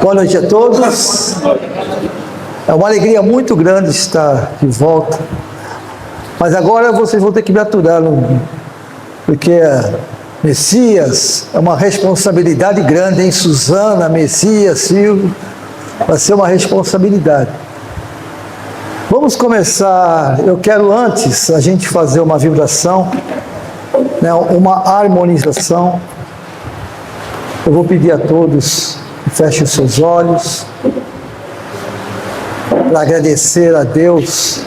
Boa noite a todos. É uma alegria muito grande estar de volta. Mas agora vocês vão ter que me aturar, porque Messias é uma responsabilidade grande, hein? Suzana, Messias, Silvio, vai ser uma responsabilidade. Vamos começar. Eu quero antes a gente fazer uma vibração, né, uma harmonização. Eu vou pedir a todos que fechem os seus olhos para agradecer a Deus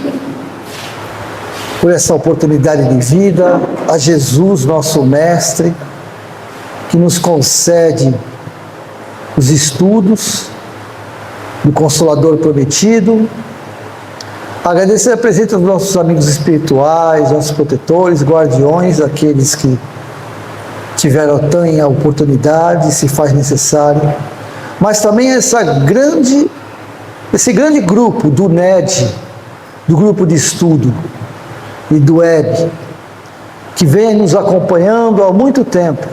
por essa oportunidade de vida, a Jesus, nosso Mestre, que nos concede os estudos do Consolador prometido. Agradecer a presença dos nossos amigos espirituais, nossos protetores, guardiões, aqueles que tiveram tanta oportunidade, se faz necessário, mas também esse grande grupo do NED, do grupo de estudo e do web, que vem nos acompanhando há muito tempo.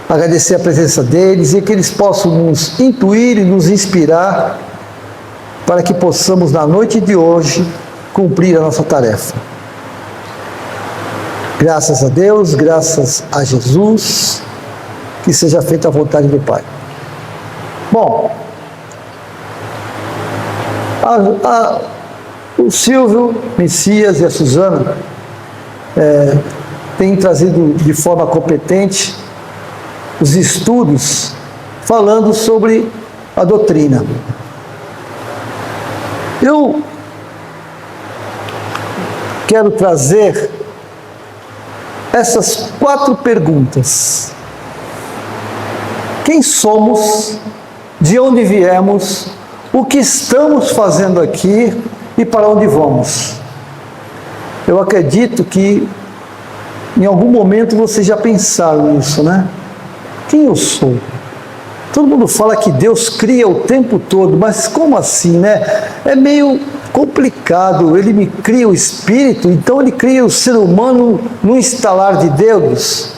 Agradecer a presença deles e que eles possam nos intuir e nos inspirar para que possamos, na noite de hoje, cumprir a nossa tarefa. Graças a Deus, graças a Jesus, que seja feita a vontade do Pai. Bom, o Silvio, Messias e a Suzana têm trazido de forma competente os estudos falando sobre a doutrina. Eu quero trazer essas 4 perguntas. Quem somos? De onde viemos? O que estamos fazendo aqui? E para onde vamos? Eu acredito que em algum momento vocês já pensaram nisso, né? Quem eu sou? Todo mundo fala que Deus cria o tempo todo, mas como assim, né? É meio complicado. Ele me cria o espírito, então ele cria o ser humano no instalar de dedos.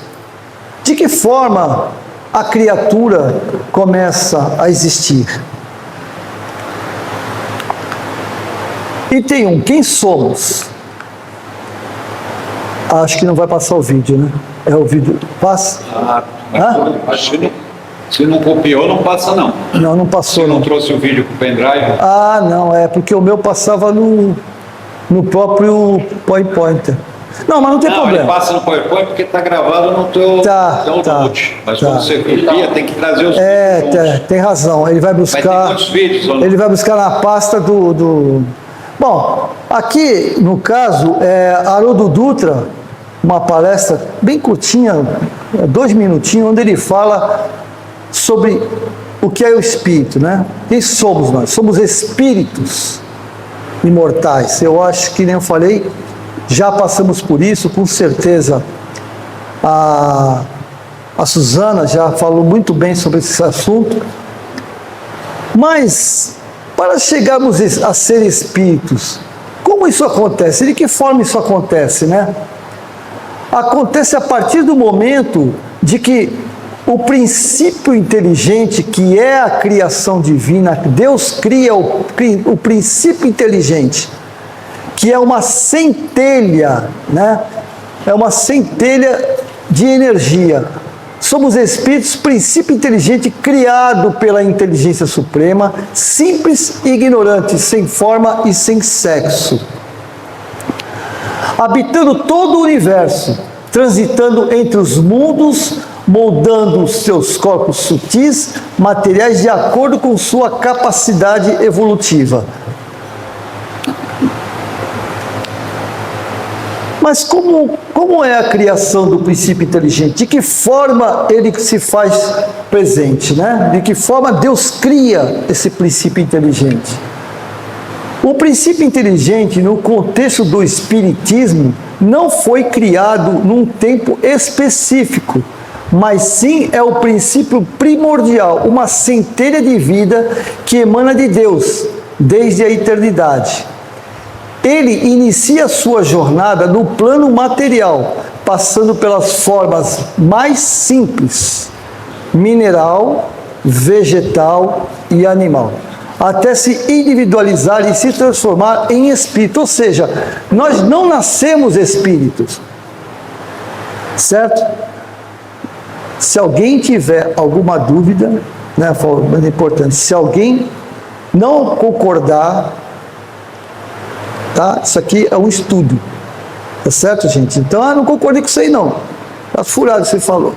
De que forma a criatura começa a existir? Item 1, quem somos? Acho que não vai passar o vídeo, né? É o vídeo. Passa? Acho que se não copiou, não passa não. Não passou. Você não trouxe o vídeo com o pendrive? Não, é porque o meu passava no próprio PowerPoint. Não, mas não tem problema. Ele passa no PowerPoint porque está gravado no teu download. Mas quando você copia, tem que trazer os vídeos. Tem razão. Ele vai buscar. Mas tem quantos vídeos? Ele vai buscar na pasta do... Bom, aqui no caso é Haroldo Dutra, uma palestra bem curtinha, 2 minutinhos, onde ele fala sobre o que é o espírito, né? Quem somos nós? Somos espíritos imortais. Eu acho que, nem eu falei, já passamos por isso, com certeza. A Suzana já falou muito bem sobre esse assunto. Mas, para chegarmos a ser espíritos, como isso acontece? De que forma isso acontece, né? Acontece a partir do momento de que o princípio inteligente, que é a criação divina, Deus cria o princípio inteligente, que é uma centelha, né? É uma centelha de energia. Somos espíritos, princípio inteligente criado pela inteligência suprema, simples e ignorante, sem forma e sem sexo, habitando todo o universo, transitando entre os mundos, moldando os seus corpos sutis, materiais de acordo com sua capacidade evolutiva. Mas como é a criação do princípio inteligente? De que forma ele se faz presente, né? De que forma Deus cria esse princípio inteligente? O princípio inteligente, no contexto do espiritismo, não foi criado num tempo específico, mas sim é o princípio primordial, uma centelha de vida que emana de Deus desde a eternidade. Ele inicia sua jornada no plano material, passando pelas formas mais simples, mineral, vegetal e animal, até se individualizar e se transformar em espírito. Ou seja, nós não nascemos espíritos, certo? Se alguém tiver alguma dúvida, né, é importante, se alguém não concordar, tá? Isso aqui é um estudo, tá certo, gente? Então, não concordei com isso aí não, tá furado o que você falou.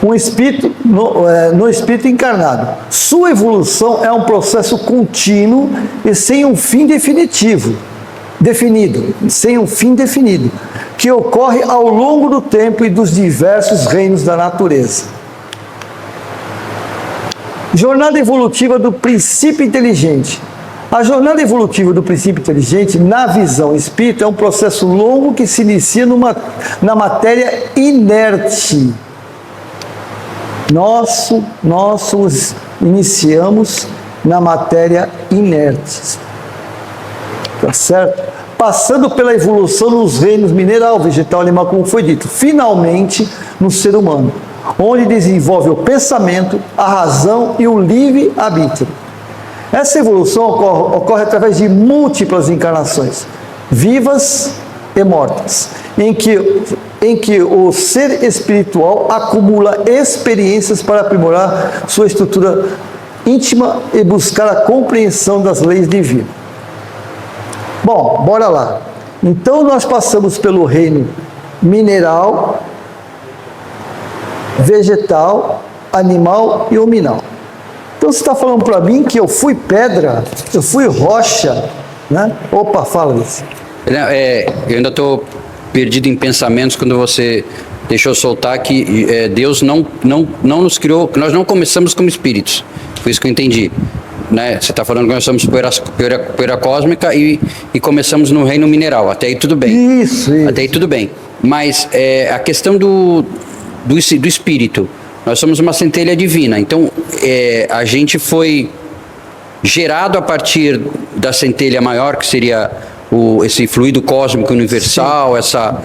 Um espírito, no espírito encarnado, sua evolução é um processo contínuo e sem um fim definido, sem um fim definido, que ocorre ao longo do tempo e dos diversos reinos da natureza. Jornada evolutiva do princípio inteligente. A jornada evolutiva do princípio inteligente, na visão espírita, é um processo longo que se inicia na matéria inerte. Nós os iniciamos na matéria inerte, tá certo? Passando pela evolução nos reinos mineral, vegetal, animal, como foi dito, finalmente no ser humano, onde desenvolve o pensamento, a razão e o livre-arbítrio. Essa evolução ocorre através de múltiplas encarnações, vivas e mortas, em que o ser espiritual acumula experiências para aprimorar sua estrutura íntima e buscar a compreensão das leis divinas. Bom, bora lá. Então nós passamos pelo reino mineral, vegetal, animal e hominal. Então você está falando para mim que eu fui pedra, eu fui rocha, né? Opa, fala isso. Eu ainda estou perdido em pensamentos quando você deixou soltar que Deus não nos criou, que nós não começamos como espíritos. Foi isso que eu entendi. Né? Você está falando que nós somos poeira cósmica e começamos no reino mineral. Até aí tudo bem. Isso. Até aí tudo bem. Mas a questão do espírito, nós somos uma centelha divina. Então, a gente foi gerado a partir da centelha maior, que seria esse fluido cósmico universal, essa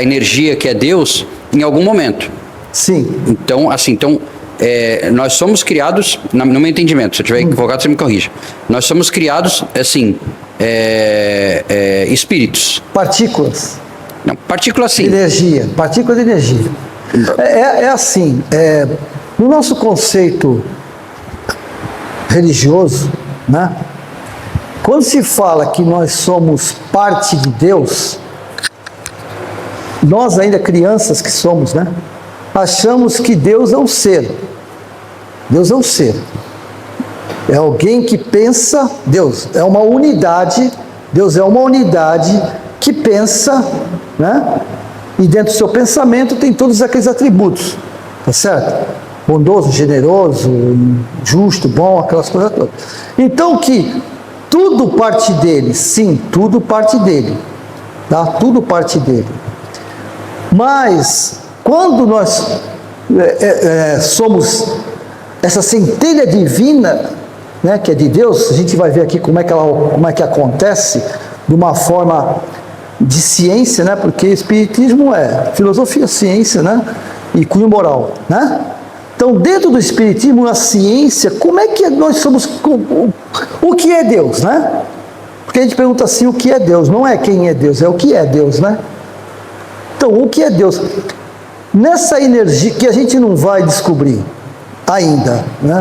energia que é Deus, em algum momento. Sim. Então, nós somos criados, no meu entendimento, se eu estiver equivocado, você me corrija. Nós somos criados, assim, espíritos. Partículas. Não, partículas sim. Energia, partícula de energia. Assim, no nosso conceito religioso, né? Quando se fala que nós somos parte de Deus, nós ainda crianças que somos, né? Achamos que Deus é um ser. Deus é um ser. É alguém que pensa, Deus é uma unidade, Deus é uma unidade que pensa, né? E dentro do seu pensamento tem todos aqueles atributos, tá certo? Bondoso, generoso, justo, bom, aquelas coisas todas. Então que tudo parte dele, sim, tudo parte dele, tá? Tudo parte dele. Mas quando nós somos essa centelha divina, né, que é de Deus, a gente vai ver aqui como é que acontece de uma forma de ciência, né, porque espiritismo é filosofia, ciência, né, e cunho moral, né? Então, dentro do espiritismo, a ciência, como é que nós somos, o que é Deus, né? Porque a gente pergunta assim, o que é Deus? Não é quem é Deus, é o que é Deus, né? Então, o que é Deus? Nessa energia que a gente não vai descobrir ainda, né?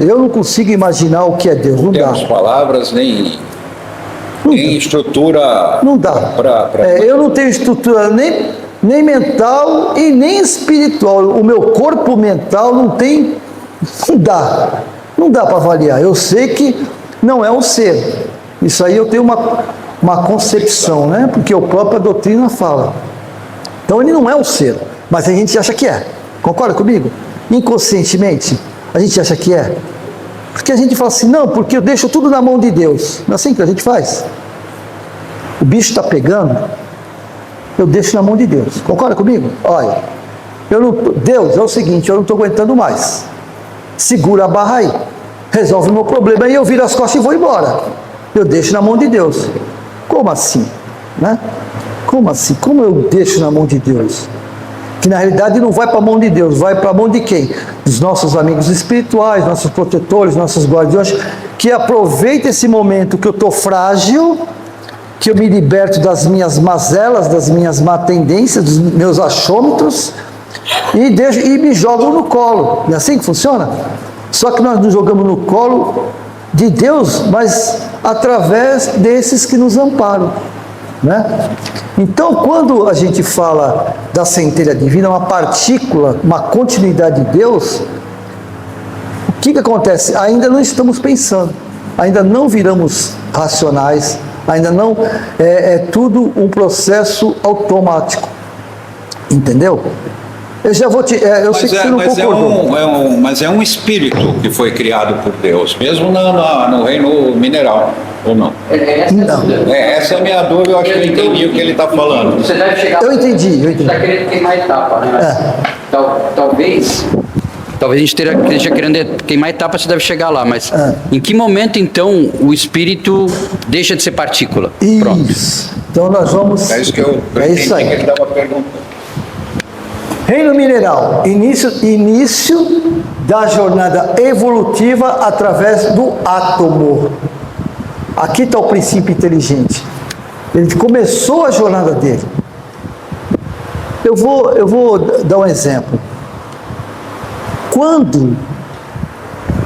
Eu não consigo imaginar o que é Deus, não dá. Temos palavras, nem estrutura. Não dá. Eu não tenho estrutura nem mental e nem espiritual. O meu corpo mental não tem, não dá para avaliar. Eu sei que não é um ser. Isso aí eu tenho uma concepção, né? Porque a própria doutrina fala. Então ele não é um ser, mas a gente acha que é. Concorda comigo? Inconscientemente, a gente acha que é. Porque a gente fala assim, não, porque eu deixo tudo na mão de Deus. Não é assim que a gente faz? O bicho está pegando, eu deixo na mão de Deus. Concorda comigo? Olha, Deus, é o seguinte, eu não estou aguentando mais. Segura a barra aí. Resolve o meu problema aí, eu viro as costas e vou embora. Eu deixo na mão de Deus. Como assim? Né? Como assim? Como eu deixo na mão de Deus? que na realidade não vai para a mão de Deus, vai para a mão de quem? Dos nossos amigos espirituais, nossos protetores, nossos guardiões, que aproveitam esse momento que eu estou frágil, que eu me liberto das minhas mazelas, das minhas má tendências, dos meus achômetros, e me jogam no colo. É assim que funciona? Só que nós nos jogamos no colo de Deus, mas através desses que nos amparam, né? Então, quando a gente fala da centelha divina, uma partícula, uma continuidade de Deus, o que acontece? Ainda não estamos pensando, ainda não viramos racionais, ainda não, é tudo um processo automático, entendeu? Eu já vou te... eu sei que você não concordou. Mas é um espírito que foi criado por Deus, mesmo no reino mineral, ou não? Essa é a minha dúvida, eu acho que eu entendi o que ele está falando. Você deve chegar... Eu entendi. Você está querendo queimar etapa, né? Talvez a gente esteja querendo queimar etapa, você deve chegar lá, mas em que momento, então, o espírito deixa de ser partícula? Isso. Pronto. Então nós vamos... É isso que eu entendi que ele estava perguntando. Reino mineral, início da jornada evolutiva através do átomo. Aqui está o princípio inteligente. Ele começou a jornada dele. Eu vou dar um exemplo. Quando,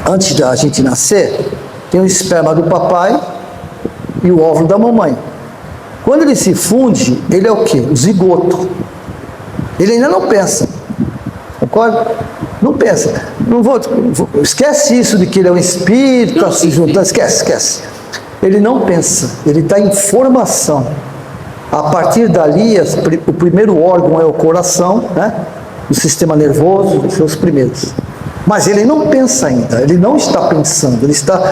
antes da gente nascer, tem o esperma do papai e o óvulo da mamãe. Quando ele se funde, ele é o quê? O zigoto. Ele ainda não pensa, concorda? Não pensa. Esquece isso de que ele é um espírito, está se juntando, esquece. Ele não pensa, ele está em formação. A partir dali, o primeiro órgão é o coração, né? O sistema nervoso, os seus primeiros. Mas ele não pensa ainda, ele não está pensando, ele está...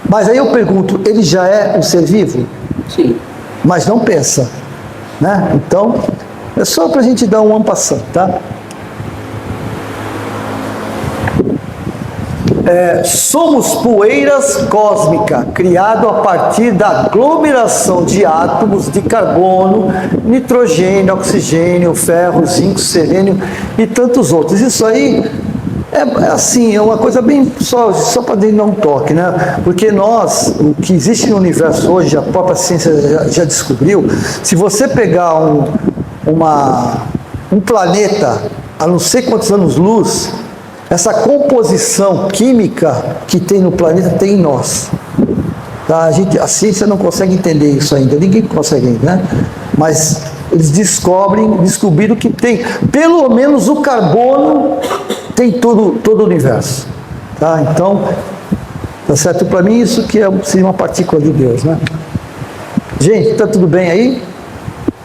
Mas aí eu pergunto, ele já é um ser vivo? Sim. Mas não pensa, né? Então... é só para a gente dar um passant, tá? Somos poeiras cósmica, criado a partir da aglomeração de átomos de carbono, nitrogênio, oxigênio, ferro, zinco, selênio e tantos outros. Isso aí é uma coisa bem só para dar um toque, né? Porque o que existe no universo hoje, a própria ciência já descobriu, se você pegar um planeta a não sei quantos anos-luz, essa composição química que tem no planeta tem em nós. Tá? A ciência não consegue entender isso ainda, ninguém consegue, né? Mas eles descobriram que tem, pelo menos o carbono tem todo o universo. Tá? Então, tá certo? Para mim isso que seria uma partícula de Deus, né? Gente, tá tudo bem aí?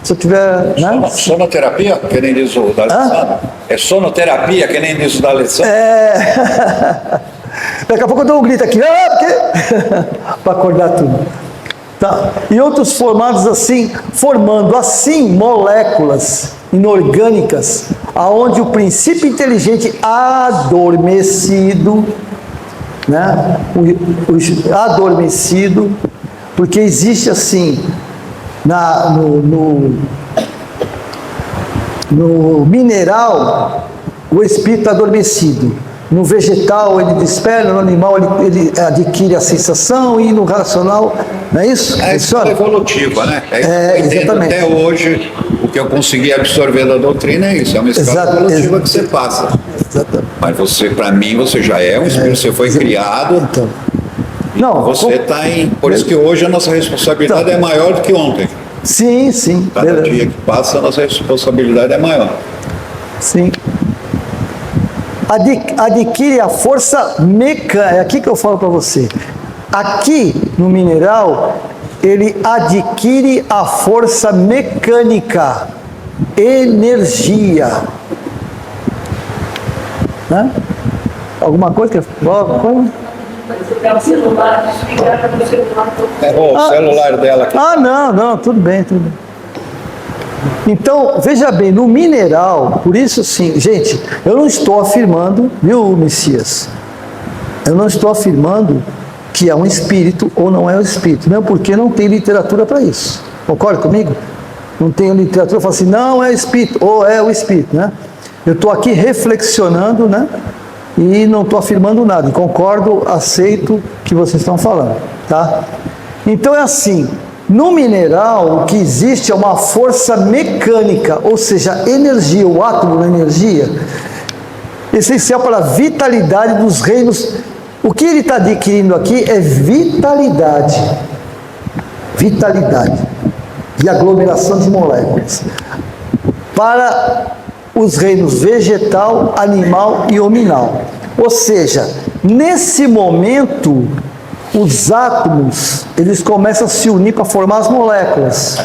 Se eu tiver... né? Sonoterapia, que nem diz o D'Alessandro? É sonoterapia, que nem diz o D'Alessandro? Daqui a pouco eu dou um grito aqui, para acordar tudo. Tá. E outros formando assim moléculas inorgânicas, aonde o princípio inteligente adormecido, né? Adormecido, porque existe assim... No mineral, o espírito está adormecido. No vegetal, ele desperta, no animal, ele adquire a sensação, e no racional, não é isso? É escala evolutiva, né? Exatamente. Até hoje, o que eu consegui absorver da doutrina é isso, é uma escala evolutiva que você passa. Exatamente. Mas você, para mim, você já é um espírito, você foi criado. Então. Não, você está em... Por isso que hoje a nossa responsabilidade é maior do que ontem. Sim. Cada dia que passa, a nossa responsabilidade é maior. Sim. Adquire a força mecânica. É aqui que eu falo para você. Aqui, no mineral, ele adquire a força mecânica, energia. Né? Alguma coisa que... O celular dela aqui. Não, tudo bem. Então, veja bem, no mineral, por isso assim, gente, eu não estou afirmando, viu, Messias? Eu não estou afirmando que é um espírito ou não é um espírito, mesmo porque não tem literatura para isso. Concorda comigo? Não tem literatura, fala assim, não é espírito, ou é o espírito, né? Eu estou aqui reflexionando, né? E não estou afirmando nada. Concordo, aceito o que vocês estão falando, tá? Então é assim, no mineral o que existe é uma força mecânica, ou seja, energia, o átomo da energia, essencial para a vitalidade dos reinos. O que ele está adquirindo aqui é vitalidade. Vitalidade e aglomeração de moléculas para os reinos vegetal, animal e hominal. Ou seja, nesse momento, os átomos, eles começam a se unir para formar as moléculas.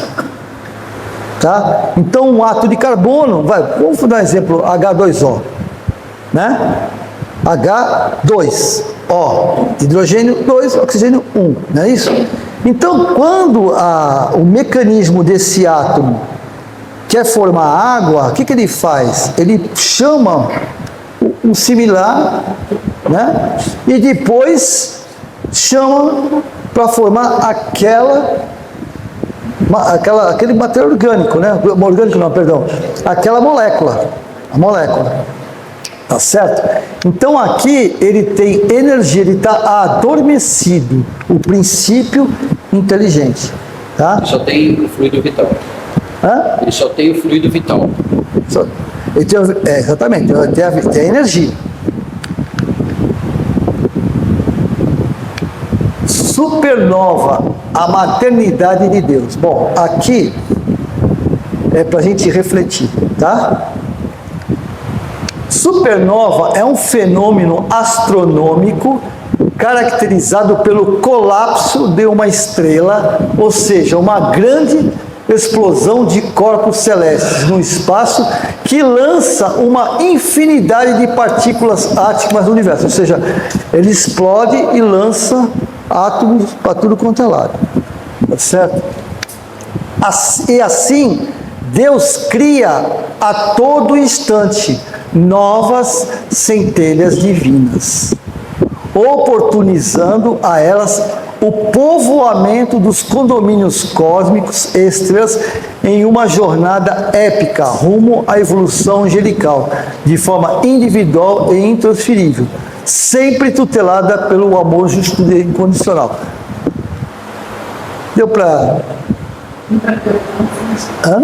Tá? Então, um átomo de carbono, vamos dar um exemplo, H2O, né? H2O, hidrogênio 2, oxigênio 1, não é isso? Então, quando o mecanismo desse átomo quer formar água, o que ele faz? Ele chama um similar, né? E depois chama para formar aquele material orgânico, né? Orgânico não, perdão. Aquela molécula, a molécula. Tá certo? Então aqui ele tem energia, ele está adormecido, o princípio inteligente. Tá? Ele só tem o fluido vital. Hã? Ele só tem o fluido vital. Ele tem, exatamente, tem a energia. Supernova, a maternidade de Deus. Bom, aqui é para a gente refletir, tá? Supernova é um fenômeno astronômico caracterizado pelo colapso de uma estrela, ou seja, uma grande explosão de corpos celestes no espaço que lança uma infinidade de partículas átomas no universo, ou seja, ele explode e lança átomos para tudo quanto é lado, tá certo? E assim, Deus cria a todo instante novas centelhas divinas, oportunizando a elas o povoamento dos condomínios cósmicos e estrelas em uma jornada épica rumo à evolução angelical, de forma individual e intransferível, sempre tutelada pelo amor justo e incondicional. Deu para... Hã?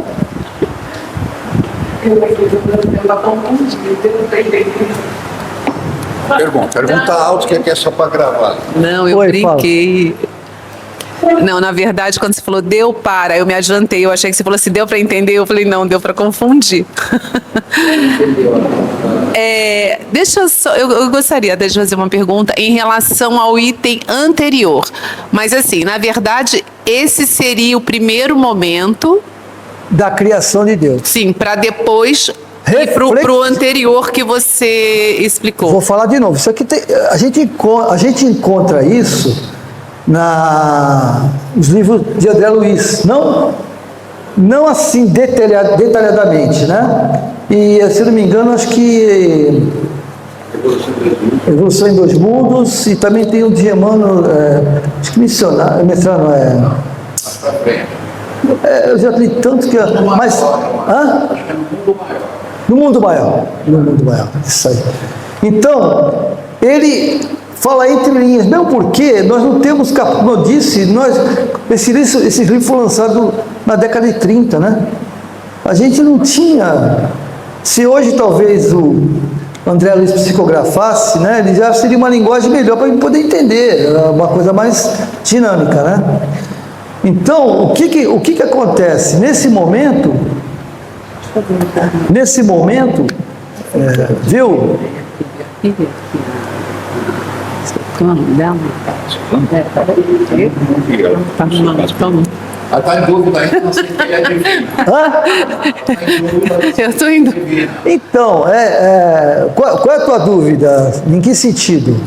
Pergunta alto que é só para gravar. Não, eu Oi, brinquei. Não, na verdade, quando você falou deu para, eu me adiantei. Eu achei que você falou assim, deu para entender. Eu falei, não, deu para confundir. Deixa eu só, eu gostaria de fazer uma pergunta em relação ao item anterior. Mas assim, na verdade, esse seria o primeiro momento Da criação de Deus. sim, para depois ir para o anterior que você explicou. Vou falar de novo. Isso aqui a gente encontra isso nos livros de André Luiz. Não assim detalhadamente, né? E, se não me engano, acho que Evolução em Dois Mundos, e também tem o de Emmanuel, acho que mestrado eu já li tanto que... Mas... Hã? No Mundo Maior. No Mundo Maior, isso aí. Então, ele fala entre linhas, mesmo porque nós não temos, como eu disse, esse livro foi lançado na década de 30, né? A gente não tinha... Se hoje talvez o André Luiz psicografasse, né, ele já seria uma linguagem melhor para a gente poder entender, uma coisa mais dinâmica, né? Então, o que acontece? Nesse momento, viu? Ela está em dúvida ainda, não sei quem é divino. Eu estou indo. Então, qual é a tua dúvida? Em que sentido?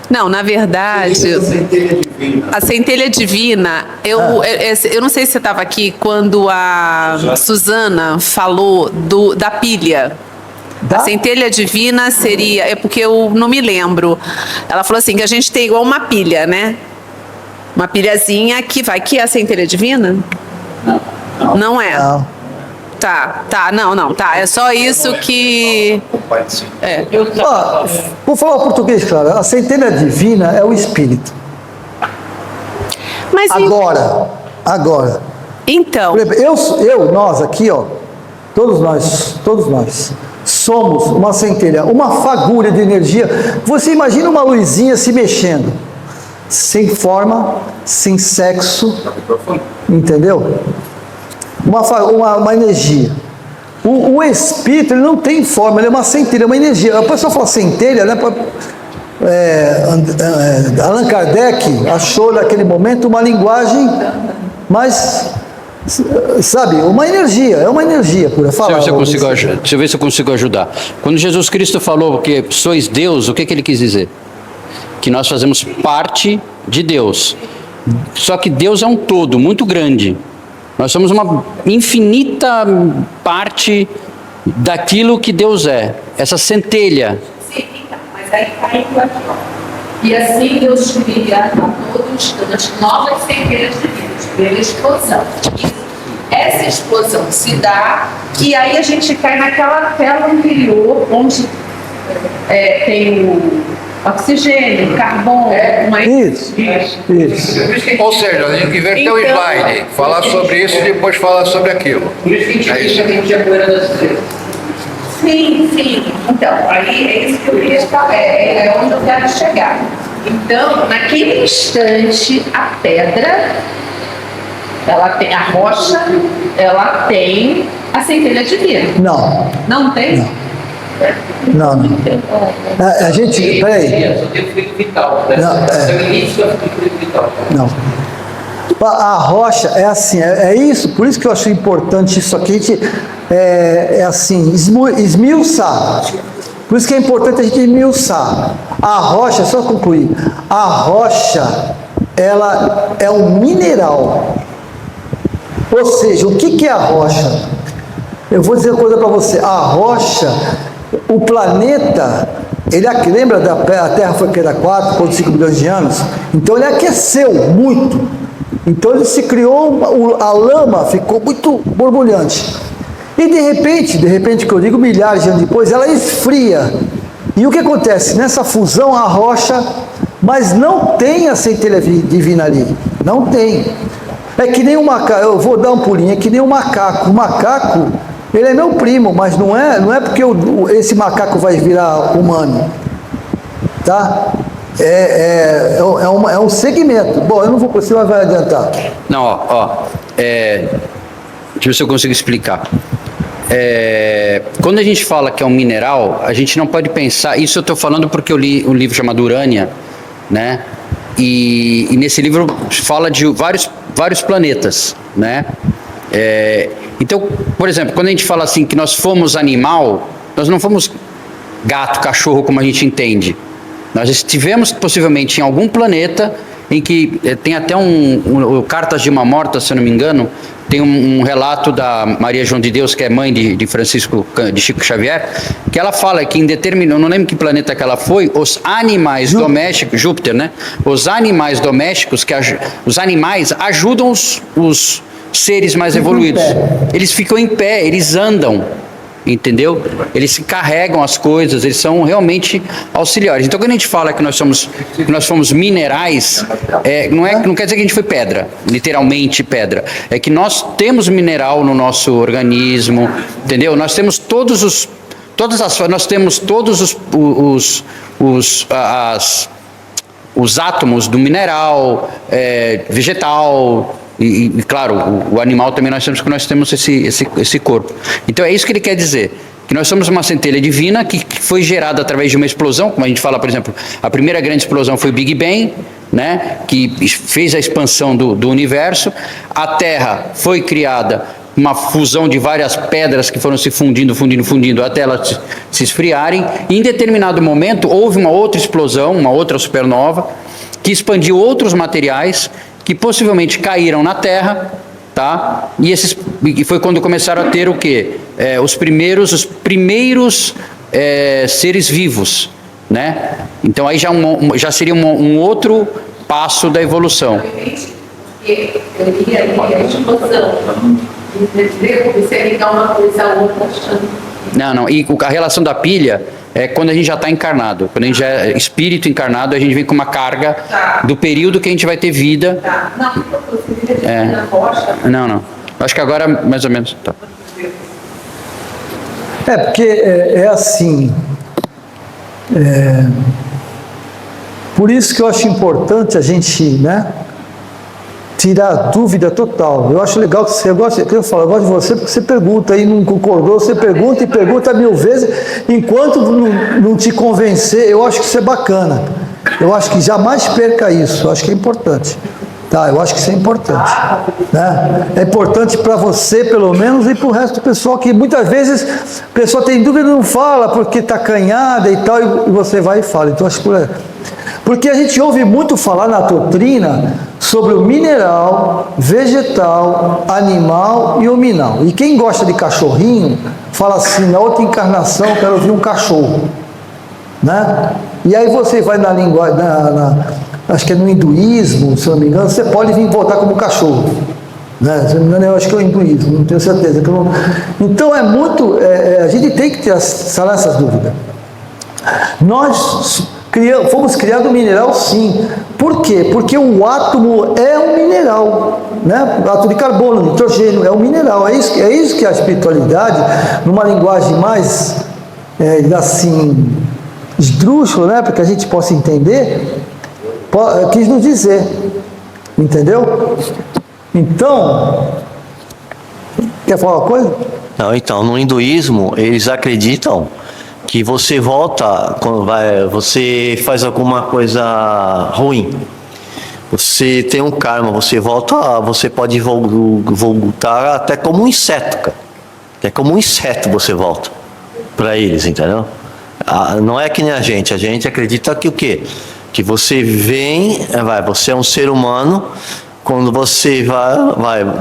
Não, na verdade, a centelha divina, eu não sei se você estava aqui quando a Suzana falou da pilha. A centelha divina seria, é porque eu não me lembro. Ela falou assim, que a gente tem igual uma pilha, né? Uma pilhazinha que é a centelha divina? Não é? Não. Tá. É só isso que. Vou falar o português, claro. A centelha divina é o espírito. Mas Agora. então. Por exemplo, nós aqui, ó, todos nós somos uma centelha, uma fagulha de energia. Você imagina uma luzinha se mexendo, sem forma, sem sexo, entendeu? Uma energia. O espírito, ele não tem forma, ele é uma centelha, uma energia. A pessoa fala centelha, né? Allan Kardec achou naquele momento uma linguagem mais, sabe, é uma energia pura. Deixa eu ver se eu consigo ajudar. Quando Jesus Cristo falou que sois Deus, o que ele quis dizer? Que nós fazemos parte de Deus. Só que Deus é um todo muito grande. Nós somos uma infinita parte daquilo que Deus é. Essa centelha. Sim, então, mas aí caindo aqui, ó. E assim Deus cria a todo instante novas centelhas de vida, pela explosão. Essa explosão se dá, e aí a gente cai naquela tela anterior, onde tem o oxigênio, carbono, Isso. Ou seja, a gente inverteu o slide, falar sobre isso e depois falar sobre aquilo. Por isso que a gente diz que a gente é poeira das estrelas. Sim. Então, aí é isso que eu queria falar, é onde eu quero chegar. Então, naquele instante, a pedra, ela tem a rocha, ela tem a centelha divina. Não tem? Não. A gente, peraí. Só tem o fluido vital, né? Não, O início é o fluido vital. Não. A rocha é assim, é isso, por isso que eu acho importante isso aqui, a gente, assim, esmiuçar. Por isso que é importante a gente esmiuçar. A rocha, só concluir, a rocha, ela é um mineral. Ou seja, o que é a rocha? Eu vou dizer uma coisa para você, a rocha, o planeta, lembra a Terra foi criada há 4,5 bilhões de anos? Então ele aqueceu muito. Então ele se criou, a lama ficou muito borbulhante. E de repente que eu digo milhares de anos depois, ela esfria. E o que acontece? Nessa fusão, a rocha, mas não tem a centelha divina ali. Não tem. É que nem um macaco, eu vou dar um pulinho, é que nem um macaco. O macaco, ele é meu primo, mas não é porque esse macaco vai virar humano. Tá? É um segmento. Bom, eu não vou conseguir, mas vai adiantar. Não, deixa eu ver se eu consigo explicar. Quando a gente fala que é um mineral, a gente não pode pensar. Isso eu estou falando porque eu li um livro chamado Urânia, né? E nesse livro fala de vários planetas, né? Então, por exemplo, quando a gente fala assim que nós fomos animal, nós não fomos gato, cachorro como a gente entende. Nós estivemos possivelmente em algum planeta em que tem até Cartas de uma Morta, se eu não me engano, tem um relato da Maria João de Deus, que é mãe de Chico Xavier, que ela fala que eu não lembro que planeta que ela foi, os animais domésticos, Júpiter, né? Os animais domésticos, os animais ajudam os seres mais evoluídos. Eles ficam em pé, eles andam. Entendeu? Eles se carregam as coisas, eles são realmente auxiliares. Então, quando a gente fala que nós fomos minerais, não quer dizer que a gente foi pedra, literalmente pedra. É que nós temos mineral no nosso organismo, entendeu? Nós temos nós temos todos os átomos do mineral, vegetal. E claro, o animal também nós temos esse corpo. Então é isso que ele quer dizer, que nós somos uma centelha divina que foi gerada através de uma explosão, como a gente fala, por exemplo, a primeira grande explosão foi o Big Bang, né, que fez a expansão do universo. A Terra foi criada uma fusão de várias pedras que foram se fundindo até elas se esfriarem. E em determinado momento houve uma outra explosão, uma outra supernova, que expandiu outros materiais que possivelmente caíram na Terra, tá? E foi quando começaram a ter o quê? Os primeiros seres vivos, né? Então aí já seria um outro passo da evolução. Porque eu queria a explosão Entendeu? Você ligar uma coisa a outra achando. Não. E a relação da pilha é quando a gente já está encarnado. Quando a gente já é espírito encarnado, a gente vem com uma carga do período que a gente vai ter vida. Tá. Não, você queria na rocha. Não. Acho que agora, mais ou menos. Tá. Porque é assim. Por isso que eu acho importante a gente, né, tirar a dúvida total. Eu acho legal que você gosta, que eu falo, eu gosto de você porque você pergunta aí, não concordou, você pergunta e pergunta 1000 vezes, enquanto não te convencer, eu acho que isso é bacana. Eu acho que jamais perca isso, eu acho que é importante. Tá, eu acho que isso é importante. Né? É importante para você, pelo menos, e para o resto do pessoal, que muitas vezes a pessoa tem dúvida e não fala, porque está acanhada e tal, e você vai e fala. Então, acho que porque a gente ouve muito falar na doutrina sobre o mineral, vegetal, animal e hominal. E quem gosta de cachorrinho, fala assim, na outra encarnação eu quero ouvir um cachorro. Né? E aí você vai na linguagem, acho que é no hinduísmo, se eu não me engano, você pode vir voltar como cachorro. Né? Se eu não me engano, eu acho que é o hinduísmo, não tenho certeza. Então é muito, a gente tem que sanar essas dúvidas. Nós fomos criados um mineral, sim. Por quê? Porque o átomo é um mineral, né? O átomo de carbono, nitrogênio, é um mineral. É isso que a espiritualidade, numa linguagem mais, assim, esdrúxula, né? Para que a gente possa entender, quis nos dizer. Entendeu? Então, quer falar uma coisa? Não, então, no hinduísmo, eles acreditam que você volta, quando você faz alguma coisa ruim, você tem um karma, você pode voltar até como um inseto, cara. Até como um inseto você volta para eles, entendeu? Não é que nem a gente acredita que o quê? Que você vem, você é um ser humano, quando você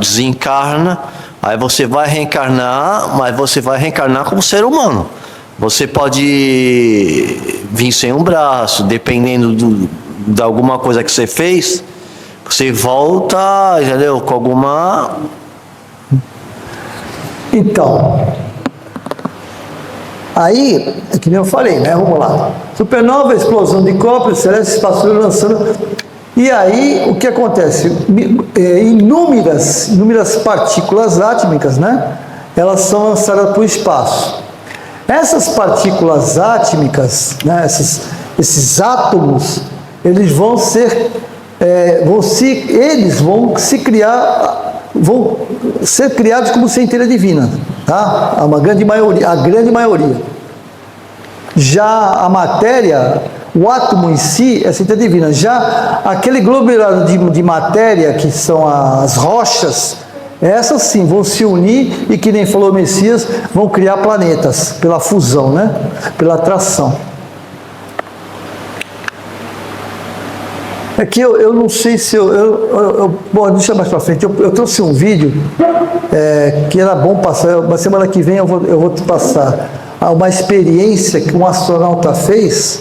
desencarna, aí você vai reencarnar, mas você vai reencarnar como ser humano. Você pode vir sem um braço, dependendo de alguma coisa que você fez, você volta, entendeu? Com alguma... Então, aí, é que nem eu falei, né? Vamos lá. Supernova, explosão de corpos, celeste, espaço lançando. E aí, o que acontece? Inúmeras partículas átmicas, né? Elas são lançadas para o espaço. Essas partículas átmicas, né, esses átomos, eles vão ser criados como centelha divina, tá? A grande maioria. Já a matéria, o átomo em si é centelha divina. Já aquele glomerado de matéria, que são as rochas, essas sim vão se unir e, que nem falou o Messias, vão criar planetas pela fusão, né? Pela atração. É que eu não sei se bom, deixa mais para frente. Eu trouxe um vídeo que era bom passar. Uma semana que vem eu vou te passar uma experiência que um astronauta fez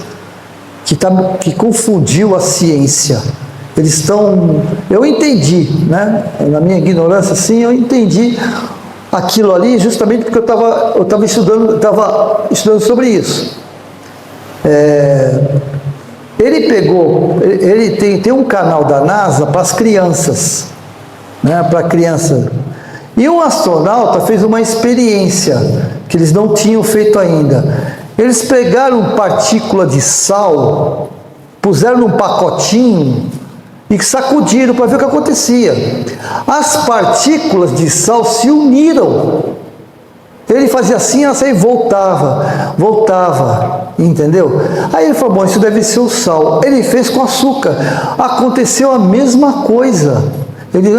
que confundiu a ciência. Eu entendi, né? Na minha ignorância, sim, eu entendi aquilo ali justamente porque eu estava estudando sobre isso. Ele tem um canal da NASA para as crianças, né? Para criança. E um astronauta fez uma experiência que eles não tinham feito ainda. Eles pegaram partícula de sal, puseram num pacotinho e sacudiram para ver o que acontecia. As partículas de sal se uniram. Ele fazia assim, e voltava, entendeu? Aí ele falou, bom, isso deve ser o sal. Ele fez com açúcar. Aconteceu a mesma coisa. Ele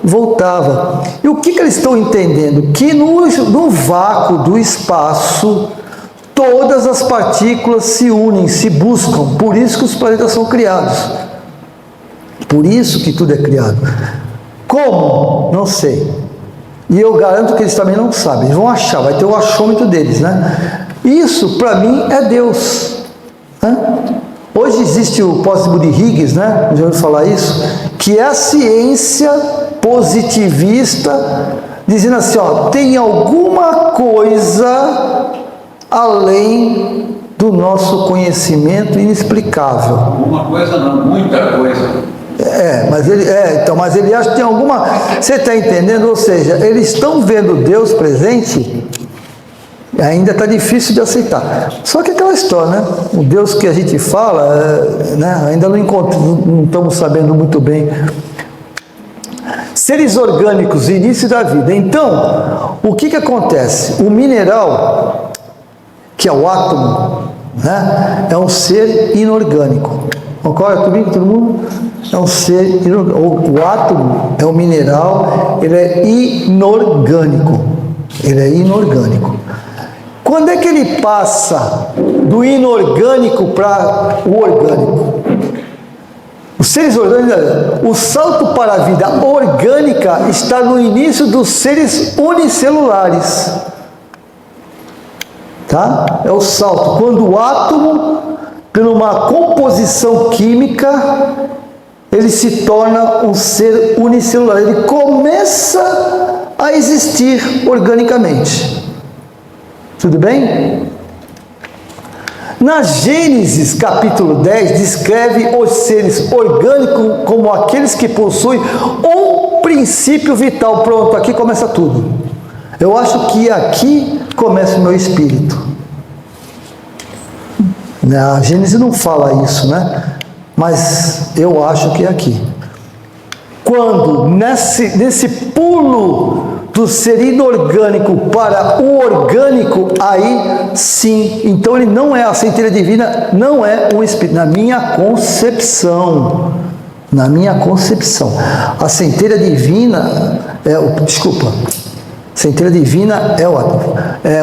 voltava. E o que eles estão entendendo? Que no vácuo do espaço, todas as partículas se unem, se buscam. Por isso que os planetas são criados. Por isso que tudo é criado. Como? Não sei. E eu garanto que eles também não sabem. Eles vão achar, vai ter o achômetro deles, né? Isso, para mim, é Deus. Hoje existe o positivo de Higgs, né? Já ouviu falar isso? Que é a ciência positivista dizendo assim, ó, tem alguma coisa além do nosso conhecimento inexplicável. Uma coisa não, muita coisa. Mas ele acha que tem alguma... Você está entendendo? Ou seja, eles estão vendo Deus presente, ainda está difícil de aceitar. Só que aquela história, né? O Deus que a gente fala, né? Ainda não estamos sabendo muito bem. Seres orgânicos, início da vida. Então, o que acontece? O mineral, que é o átomo, né? É um ser inorgânico. Concorda comigo, todo mundo? É um ser inorgânico. O átomo é um mineral, ele é inorgânico. Ele é inorgânico. Quando é que ele passa do inorgânico para o orgânico? Os seres orgânicos, o salto para a vida orgânica está no início dos seres unicelulares. Tá? É o salto. Quando o átomo, por uma composição química, ele se torna um ser unicelular. Ele começa a existir organicamente. Tudo bem? Na Gênesis capítulo 10, descreve os seres orgânicos como aqueles que possuem um princípio vital. Pronto, aqui começa tudo. Eu acho que aqui começa o meu espírito. A Gênesis não fala isso, né? Mas eu acho que é aqui. Quando nesse pulo do ser inorgânico para o orgânico, aí sim, então ele não é, a centelha divina não é um espírito, na minha concepção, a centelha divina centelha divina é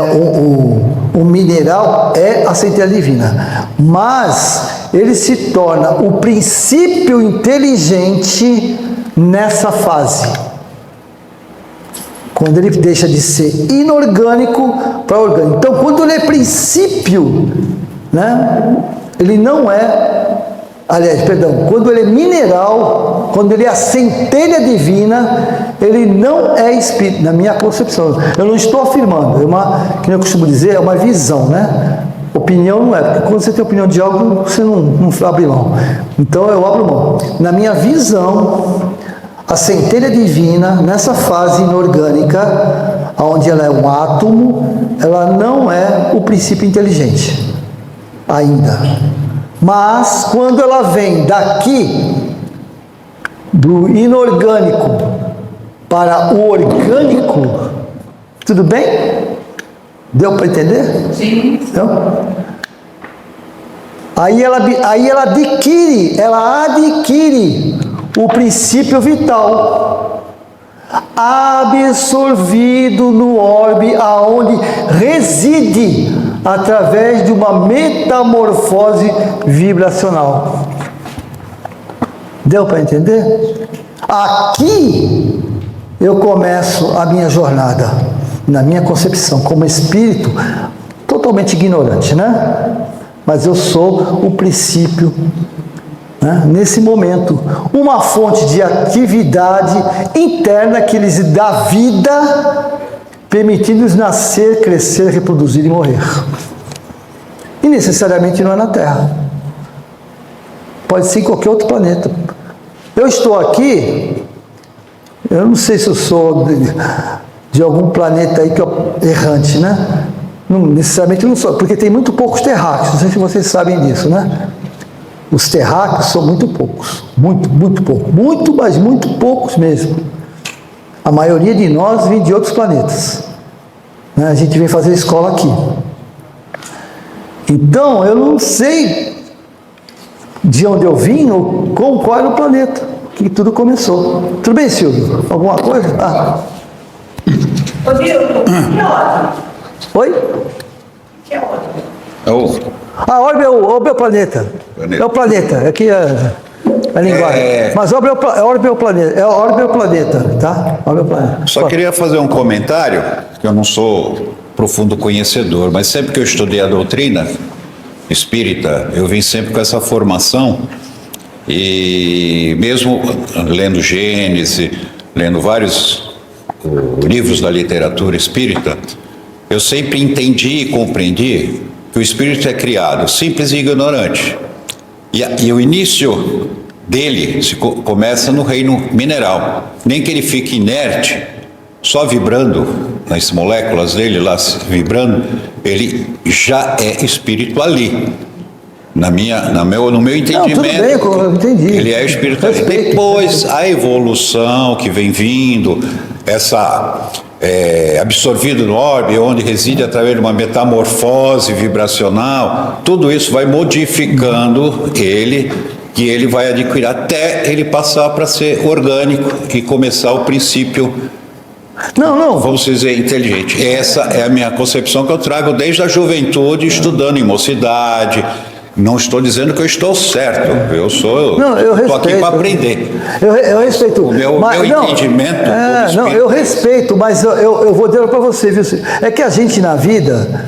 o mineral é a centelha divina, mas ele se torna o princípio inteligente nessa fase. Quando ele deixa de ser inorgânico para orgânico. Então, quando ele é princípio, né, ele não é... quando ele é mineral, quando ele é a centelha divina, ele não é espírito, na minha concepção. Eu não estou afirmando, que eu costumo dizer, é uma visão, né? Opinião não é, porque quando você tem opinião de algo, você não abre mão. Então, eu abro mão. Na minha visão, a centelha divina, nessa fase inorgânica, onde ela é um átomo, ela não é o princípio inteligente, ainda. Mas, quando ela vem daqui, do inorgânico para o orgânico, tudo bem? Deu para entender? Sim. Então, aí ela adquire o princípio vital, absorvido no orbe, aonde reside através de uma metamorfose vibracional. Deu para entender? Aqui eu começo a minha jornada, na minha concepção, como espírito totalmente ignorante, né? Mas eu sou o princípio, né? Nesse momento, uma fonte de atividade interna que lhes dá vida, permitindo-lhes nascer, crescer, reproduzir e morrer. E necessariamente não é na Terra. Pode ser em qualquer outro planeta. Eu estou aqui, eu não sei se eu sou de algum planeta aí que é errante, né? Não, necessariamente não sou, porque tem muito poucos terráqueos, não sei se vocês sabem disso, né? Os terráqueos são muito poucos, muito pouco, mas muito poucos mesmo. A maioria de nós vem de outros planetas, né? A gente vem fazer escola aqui. Então, eu não sei de onde eu vim ou qual era o planeta que tudo começou. Tudo bem, Silvio? Alguma coisa? Ô, Milton, que hora? Oi? Que hora? A orbe é o planeta. É o planeta. Aqui é a linguagem. Mas orbe é o planeta. Orbe é o planeta, tá? Orbe é o planeta. Só queria fazer um comentário, que eu não sou profundo conhecedor, mas sempre que eu estudei a doutrina espírita, eu vim sempre com essa formação, e mesmo lendo Gênesis, lendo vários livros da literatura espírita, eu sempre entendi e compreendi que o espírito é criado simples e ignorante. E o início dele começa no reino mineral. Nem que ele fique inerte, só vibrando, nas moléculas dele lá vibrando, ele já é espírito ali. No meu entendimento, tudo bem, eu entendi. ele é espírito ali. Depois, a evolução que vem vindo, essa absorvido no orbe, onde reside através de uma metamorfose vibracional, tudo isso vai modificando ele, que ele vai adquirir até ele passar para ser orgânico e começar o princípio, vamos dizer, inteligente. Essa é a minha concepção que eu trago desde a juventude, estudando em mocidade. Não estou dizendo que eu estou certo, eu estou aqui para aprender. Eu respeito. O meu entendimento. Eu respeito, mas eu vou dizer para você, viu? É que a gente na vida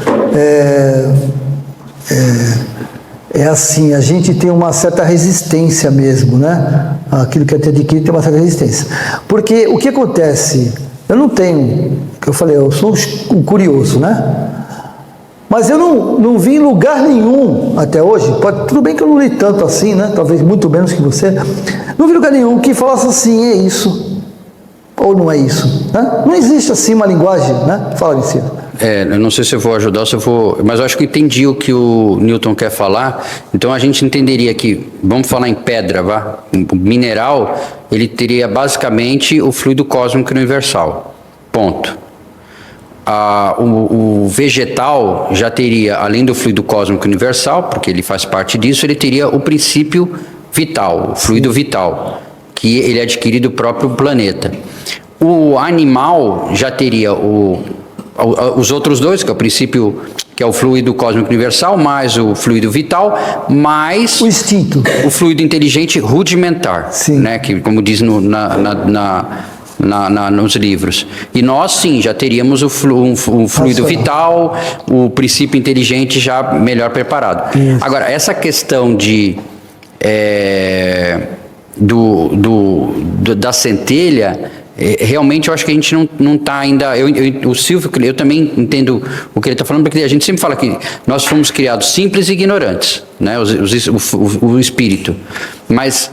é assim, a gente tem uma certa resistência mesmo, né? Aquilo que a gente adquire tem uma certa resistência. Porque o que acontece? Eu não tenho, que eu falei, eu sou um curioso, né? Mas eu não vi em lugar nenhum até hoje, tudo bem que eu não li tanto assim, né? Talvez muito menos que você, não vi lugar nenhum que falasse assim, é isso, ou não é isso, né? Não existe assim uma linguagem, né? Fala, Vicente. Eu não sei se eu vou ajudar ou se eu vou... Mas eu acho que eu entendi o que o Newton quer falar. Então a gente entenderia que, vamos falar em pedra, vá? O mineral, ele teria basicamente o fluido cósmico universal. Ponto. O vegetal já teria, além do fluido cósmico universal, porque ele faz parte disso, ele teria o princípio vital, o fluido vital, que ele adquire do próprio planeta. O animal já teria os outros dois, que é o princípio, que é o fluido cósmico universal, mais o fluido vital, mais o instinto, o fluido inteligente rudimentar, sim, né, que como diz nos livros. E nós sim, já teríamos um fluido vital, o princípio inteligente já melhor preparado. Isso. Agora, essa questão da centelha, realmente eu acho que a gente não está ainda... O Silvio, eu também entendo o que ele está falando, porque a gente sempre fala que nós fomos criados simples e ignorantes, né, o espírito. Mas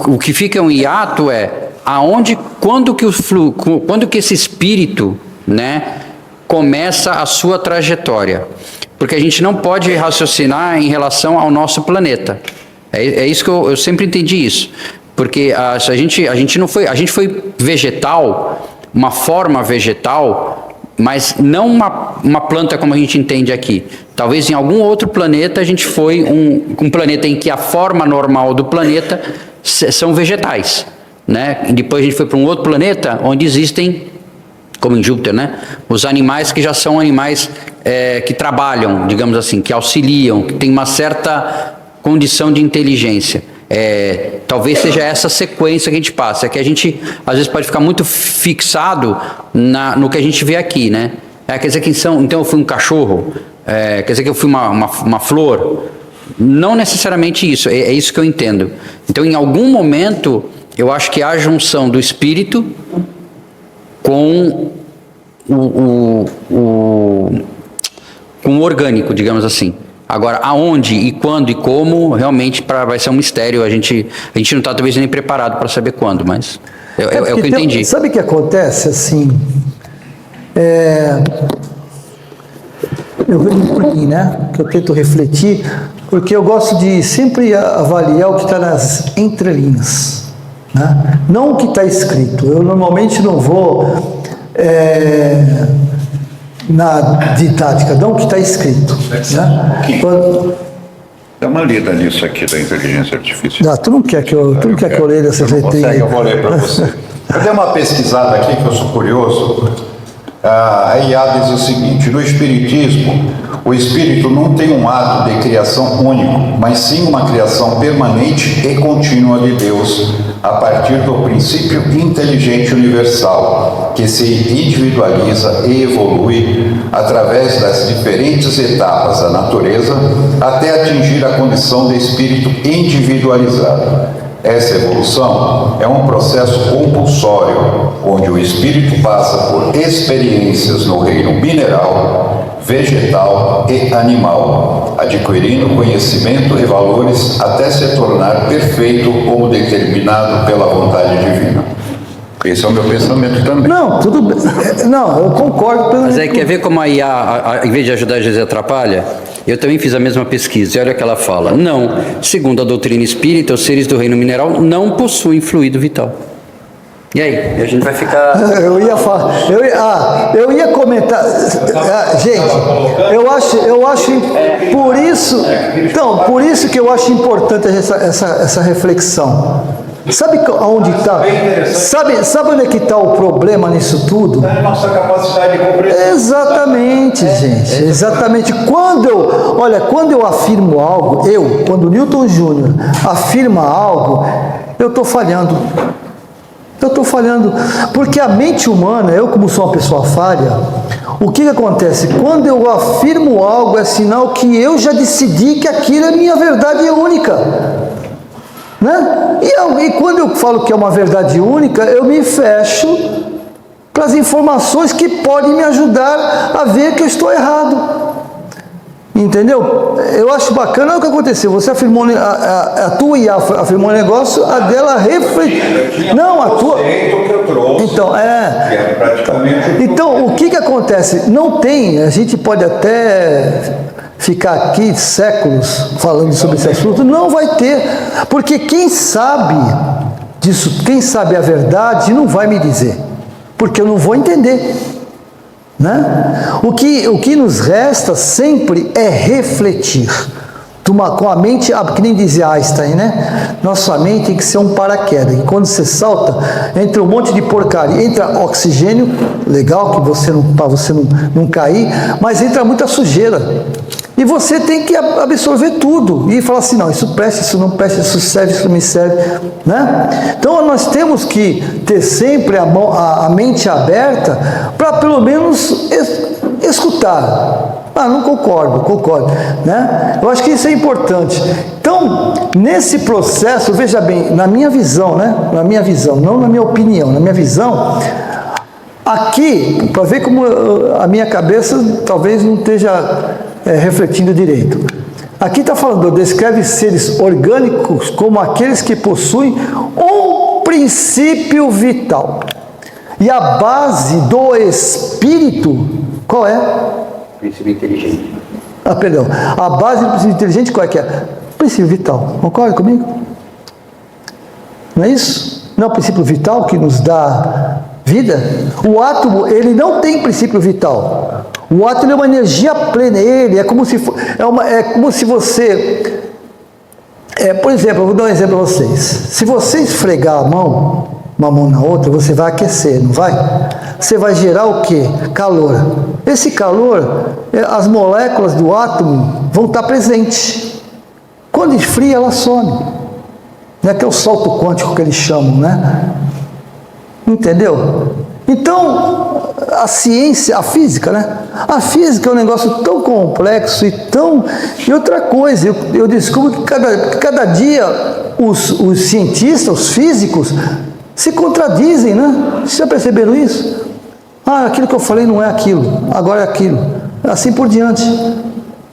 o que fica um hiato é quando que esse espírito, né, começa a sua trajetória, porque a gente não pode raciocinar em relação ao nosso planeta. É isso que eu sempre entendi isso, porque a gente foi vegetal, uma forma vegetal, mas não uma planta como a gente entende aqui. Talvez em algum outro planeta a gente foi um planeta em que a forma normal do planeta são vegetais, né? E depois a gente foi para um outro planeta onde existem, como em Júpiter, né, os animais que já são animais que trabalham, digamos assim, que auxiliam, que têm uma certa condição de inteligência. Talvez seja essa sequência que a gente passa, que a gente às vezes pode ficar muito fixado no que a gente vê aqui, né? Quer dizer que então eu fui um cachorro, quer dizer que eu fui uma flor. Não necessariamente isso, é isso que eu entendo. Então, em algum momento, eu acho que há a junção do espírito com o orgânico, digamos assim. Agora, aonde e quando e como, realmente vai ser um mistério. A gente não está talvez nem preparado para saber quando, mas é o que eu entendi. Sabe o que acontece, assim? Eu vejo por mim, né? Que eu tento refletir, porque eu gosto de sempre avaliar o que está nas entrelinhas, né? Não o que está escrito. Eu normalmente não vou na didática, não o que está escrito, né? Dá uma lida nisso aqui da inteligência artificial. Tu não quer que eu leia essa letra? Eu vou ler para você. Eu dei uma pesquisada aqui, que eu sou curioso. A IA diz o seguinte: no Espiritismo, o Espírito não tem um ato de criação único, mas sim uma criação permanente e contínua de Deus, a partir do princípio inteligente universal, que se individualiza e evolui através das diferentes etapas da natureza, até atingir a condição de espírito individualizado. Essa evolução é um processo compulsório, onde o espírito passa por experiências no reino mineral, vegetal e animal, adquirindo conhecimento e valores até se tornar perfeito como determinado pela vontade divina. Esse é o meu pensamento também. Não, tudo bem. Não, eu concordo. Mas aí quer ver como a IA, em vez de ajudar, às vezes atrapalha? Eu também fiz a mesma pesquisa, e olha o que ela fala. Não, segundo a doutrina espírita, os seres do reino mineral não possuem fluido vital. E aí? E a gente vai ficar... Eu ia falar, eu ia comentar, gente, eu acho, por isso, então, por isso que eu acho importante essa reflexão. Sabe onde está? Sabe onde é que está o problema nisso tudo? É a nossa capacidade de compreender. Exatamente, gente, exatamente. Quando eu afirmo algo, quando o Newton Júnior afirma algo, eu estou falhando. Eu estou falhando, porque a mente humana, eu como sou uma pessoa falha, o que acontece? Quando eu afirmo algo, é sinal que eu já decidi que aquilo é minha verdade única, né? E quando eu falo que é uma verdade única, eu me fecho para as informações que podem me ajudar a ver que eu estou errado. Entendeu? Eu acho bacana o que aconteceu. Você afirmou, a tua IA afirmou um negócio, a dela refletiu. Não, a tua. Então, Então, o que acontece? Não tem, a gente pode até ficar aqui séculos falando sobre esse assunto, não vai ter, porque quem sabe disso, quem sabe a verdade, não vai me dizer, porque eu não vou entender. Né? O que nos resta sempre é refletir. Com a mente, que nem dizia Einstein, né? Nossa mente tem que ser um paraquedas. E quando você salta, entra um monte de porcaria. Entra oxigênio, legal, para você não cair, mas entra muita sujeira. E você tem que absorver tudo e falar assim, não, isso presta, isso não presta, isso serve, isso não me serve, né? Então nós temos que ter sempre a mente aberta para pelo menos escutar. Não concordo, né? Eu acho que isso é importante. Então, nesse processo, veja bem, na minha visão, né? Na minha visão, não na minha opinião, na minha visão, aqui, para ver como a minha cabeça talvez não esteja refletindo direito. Aqui está falando, descreve seres orgânicos como aqueles que possuem um princípio vital. E a base do espírito, qual é? Princípio inteligente. Perdão. A base do princípio inteligente, qual é que é? Princípio vital. Concorda comigo? Não é isso? Não é o princípio vital que nos dá vida? O átomo, ele não tem princípio vital. O átomo é uma energia plena. Ele é como se você... por exemplo, eu vou dar um exemplo para vocês. Se você esfregar uma mão na outra, você vai aquecer, não vai? Você vai gerar o quê? Calor. Esse calor, as moléculas do átomo vão estar presentes. Quando esfria, ela some. Não é que é o salto quântico que eles chamam, né? Entendeu? Então, a ciência, a física, né? A física é um negócio tão complexo e tão... E outra coisa, eu descubro que cada dia os cientistas, os físicos, se contradizem, né? Vocês já perceberam isso? Aquilo que eu falei não é aquilo, agora é aquilo. Assim por diante,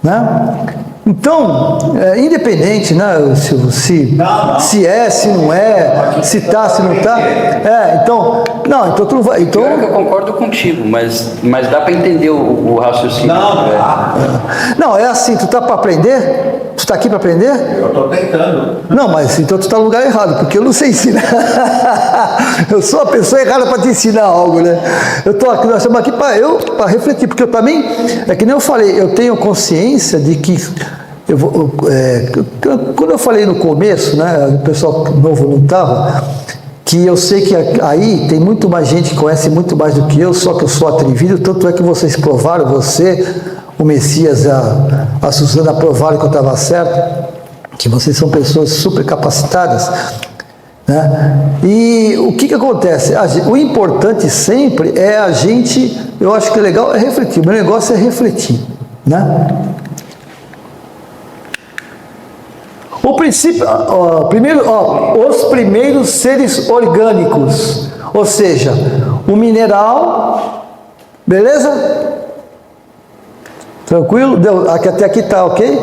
né? Então, independente, né? Se é, se não é, se tá, se não tá. Então tu não vai. Então, Eu concordo contigo, mas dá para entender o raciocínio. Não, é assim, tu tá para aprender? Tu tá aqui para aprender? Eu estou tentando. Não, mas então tu tá no lugar errado, porque eu não sei ensinar. Eu sou a pessoa errada para te ensinar algo, né? Nós estamos aqui para refletir, porque eu também, é que nem eu falei, eu tenho consciência de que quando eu falei no começo, né, o pessoal novo não estava, que eu sei que aí tem muito mais gente que conhece muito mais do que eu, só que eu sou atrevido, tanto é que vocês provaram, o Messias, a Suzana provaram que eu estava certo, que vocês são pessoas super capacitadas, né? E o que acontece? O importante sempre é a gente, eu acho que é legal, é refletir, o meu negócio é refletir, né? O princípio, os primeiros seres orgânicos, ou seja, o mineral, beleza? Tranquilo? Até aqui tá ok?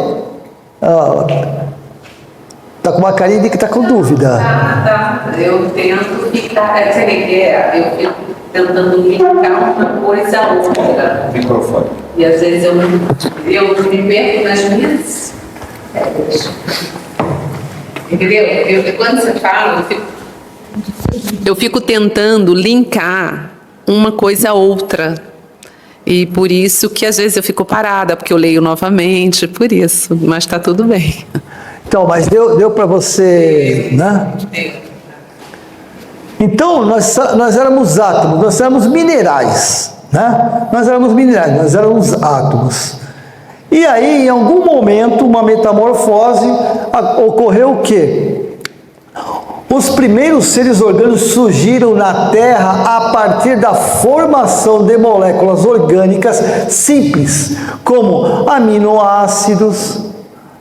Tá com uma carinha de que tá com dúvida. Tá. Eu tento ficar, eu fico tentando linkar uma coisa a outra. Microfone. E às vezes eu me perco nas minhas regras. Entendeu? Quando você fala, Eu fico tentando linkar uma coisa a outra. E por isso que às vezes eu fico parada, porque eu leio novamente, por isso. Mas está tudo bem. Então, mas deu para você, né? Então, nós éramos átomos, nós éramos minerais, né? Nós éramos minerais, nós éramos átomos. E aí, em algum momento, uma metamorfose, ocorreu o quê? Os primeiros seres orgânicos surgiram na Terra a partir da formação de moléculas orgânicas simples, como aminoácidos,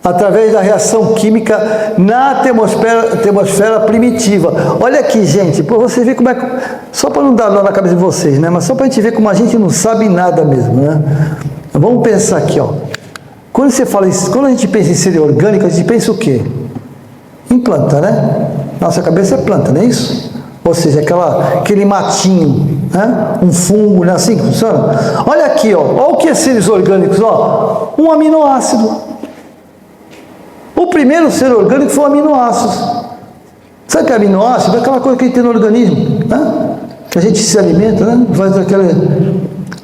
através da reação química na atmosfera primitiva. Olha aqui, gente, para você ver como é que... Só para não dar nó na cabeça de vocês, né? Mas só para a gente ver como a gente não sabe nada mesmo, né? Vamos pensar aqui, ó. Quando você fala isso, quando a gente pensa em ser orgânico, a gente pensa o quê? Em planta, né? Nossa cabeça é planta, não é isso? Ou seja, aquele matinho, né? Um fungo, né? Assim que funciona. Olha aqui, ó. Olha o que é seres orgânicos, ó. Um aminoácido. O primeiro ser orgânico foi o aminoácidos. Sabe o que é aminoácido? É aquela coisa que a gente tem no organismo, né? Que a gente se alimenta, né? Faz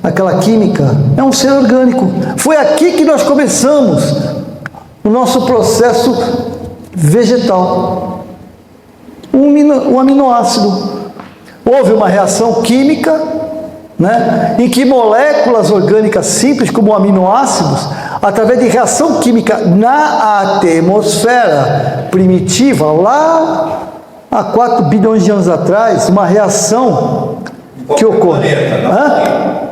aquela química. É um ser orgânico. Foi aqui que nós começamos o nosso processo vegetal. Um aminoácido. Houve uma reação química, né? Em que moléculas orgânicas simples, como aminoácidos, através de reação química na atmosfera primitiva, lá há 4 bilhões de anos atrás, uma reação que ocorre.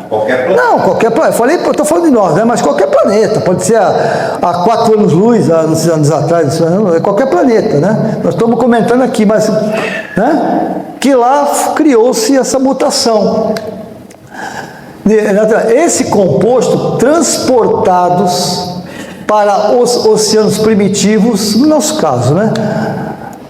Qualquer planeta. Não, qualquer planeta. Eu estou falando de nós, né? Mas qualquer planeta. Pode ser há 4 anos-luz, há anos atrás, qualquer planeta, né? Nós estamos comentando aqui, mas né? Que lá criou-se essa mutação. Esse composto, transportados para os oceanos primitivos, no nosso caso, né?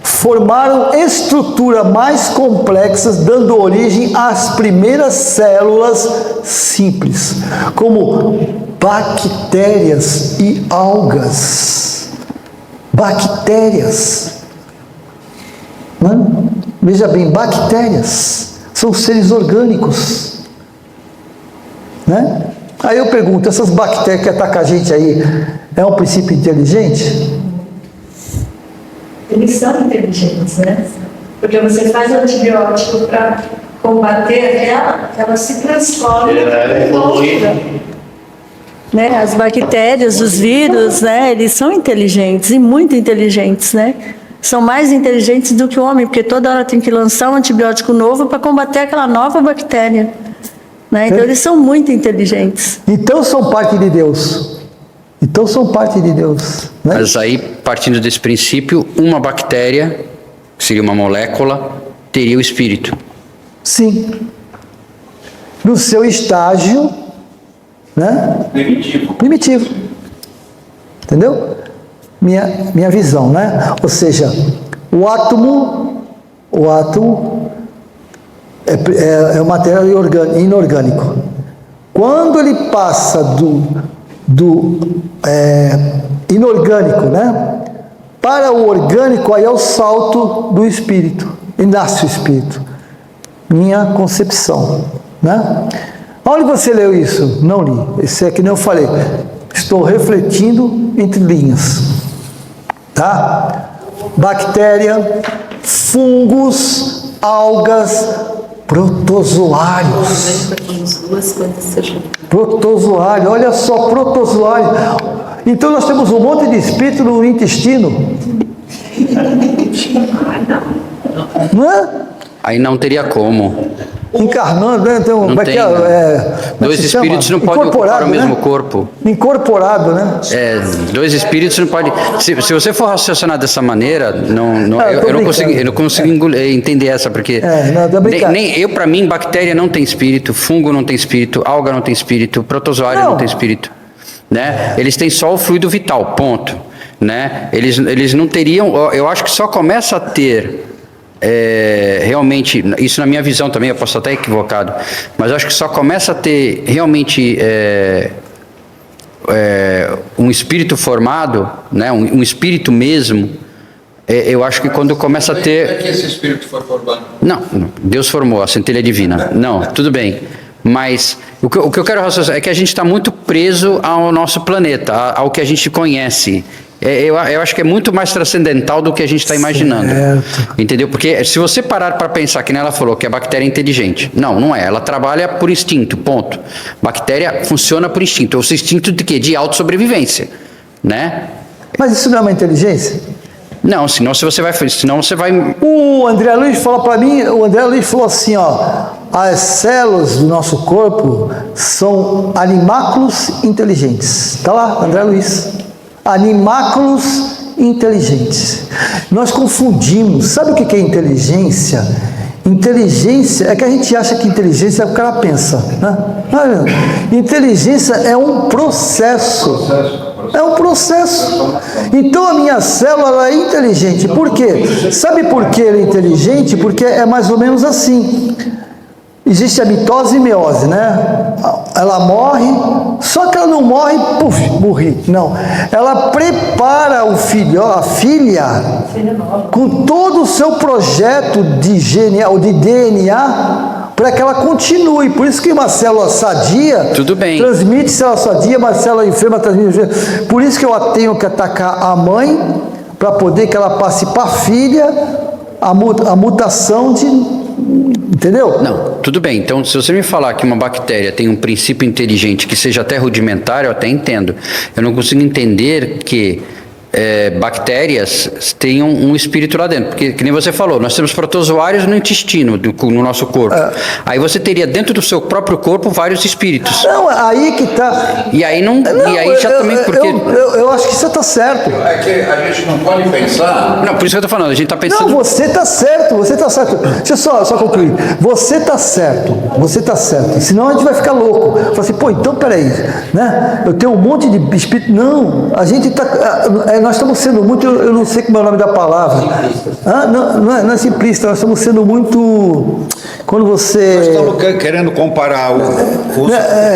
Formaram estruturas mais complexas, dando origem às primeiras células simples, como bactérias e algas. Bactérias. Né? Veja bem, bactérias são seres orgânicos. Né? Aí eu pergunto, essas bactérias que atacam a gente aí, é um princípio inteligente? Eles são inteligentes, né? Porque você faz antibiótico para combater ela se transforma em outra. Né? As bactérias, os vírus, né? Eles são inteligentes e muito inteligentes, né? São mais inteligentes do que o homem, porque toda hora tem que lançar um antibiótico novo para combater aquela nova bactéria. Né? Então eles são muito inteligentes. Então são parte de Deus. Então são parte de Deus. Né? Mas aí, partindo desse princípio, uma bactéria, que seria uma molécula, teria o espírito. Sim. No seu estágio, né? Primitivo. Entendeu? Minha visão, né? Ou seja, o átomo é um material inorgânico. Quando ele passa do inorgânico, né, para o orgânico, aí é o salto do espírito, e nasce o espírito. Minha concepção, né? Onde você leu isso? Não li. Isso é que nem eu falei. Estou refletindo entre linhas, tá? Bactéria, fungos, algas, protozoários. Protozoário, olha só, protozoário. Então nós temos um monte de espírito no intestino. Não é? Aí não teria como. encarnando, né? Então, Não como é que tem, é? né? Como é Dois que se chama? espíritos não podem ocupar o Incorporado, mesmo né? corpo. Incorporado, né? Dois espíritos não podem. Se você for raciocinar dessa maneira, eu não consigo entender essa, porque não, tô brincando. para mim, bactéria não tem espírito, fungo não tem espírito, alga não tem espírito, protozoário não tem espírito, né? Eles têm só o fluido vital, ponto, né? Eles não teriam. Eu acho que só começa a ter realmente, isso na minha visão também, eu posso estar até equivocado, mas eu acho que só começa a ter realmente um espírito formado, né, um espírito mesmo, eu acho que quando começa a ter... Como é que esse espírito foi formado? Não, Deus formou a centelha divina. Não, tudo bem. Mas o que eu quero raciocinar é que a gente está muito preso ao nosso planeta, ao que a gente conhece. Eu acho que é muito mais transcendental do que a gente está imaginando. Entendeu? Porque se você parar para pensar, que nem ela falou, que a bactéria é inteligente. Não é. Ela trabalha por instinto, ponto. Bactéria funciona por instinto. O instinto de quê? De autossobrevivência, né? Mas isso não é uma inteligência? Não, senão você vai... O André Luiz falou para mim, o André Luiz falou assim, ó, as células do nosso corpo são animáculos inteligentes. Tá lá, André Luiz. Animáculos inteligentes. Nós confundimos. Sabe o que é inteligência? Inteligência é que a gente acha que inteligência é o que o cara pensa, né? Inteligência é um processo. É um processo. Então a minha célula ela é inteligente. Por quê? Sabe por que ela é inteligente? Porque é mais ou menos assim. Existe a mitose e meiose, né? Ela morre, só que ela não morre, puf, morri. Não. Ela prepara o filho, a filha, com todo o seu projeto de DNA, para que ela continue. Por isso que uma célula sadia transmite célula sadia, uma célula enferma transmite. Por isso que eu tenho que atacar a mãe, para poder que ela passe para a filha a mutação de... Entendeu? Não, tudo bem. Então, se você me falar que uma bactéria tem um princípio inteligente que seja até rudimentar, eu até entendo. Eu não consigo entender que bactérias tenham um espírito lá dentro. Porque, que nem você falou, nós temos protozoários no intestino, no nosso corpo. Aí você teria dentro do seu próprio corpo vários espíritos. Não, aí que tá... E aí não... e aí já também... Porque... Eu acho que você está certo. É que a gente não pode pensar... Não, por isso que eu estou falando, a gente está pensando... Não, você está certo, você está certo. Deixa eu só concluir. Você está certo, senão a gente vai ficar louco. Fala assim, pô, então peraí, né? Eu tenho um monte de espírito... Não, a gente está... nós estamos sendo muito... Eu não sei como é o nome da palavra. Não é simplista, nós estamos sendo muito... Quando você... Nós estamos querendo comparar o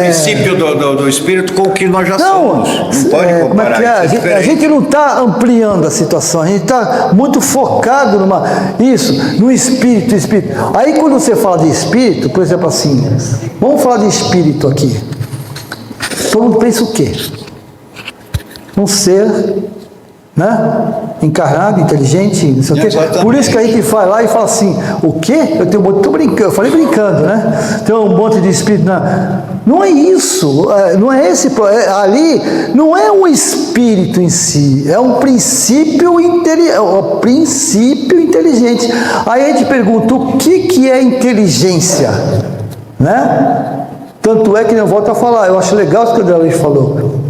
princípio do espírito com o que nós já somos. Não pode comparar. A gente não está ampliando a situação, a gente está muito focado no espírito. Aí quando você fala de espírito, por exemplo assim, vamos falar de espírito aqui. Todo mundo pensa o quê? Um ser, né? Encarnado, inteligente, não sei o quê. Por isso que a gente vai lá e fala assim, o quê? Tô brincando, eu falei brincando, né? Tem um monte de espírito. Não é isso, não é esse, ali não é um espírito em si, é um princípio inteligente. Aí a gente pergunta, o que é inteligência? Né? Tanto é que eu volto a falar, eu acho legal o que o André Luiz falou,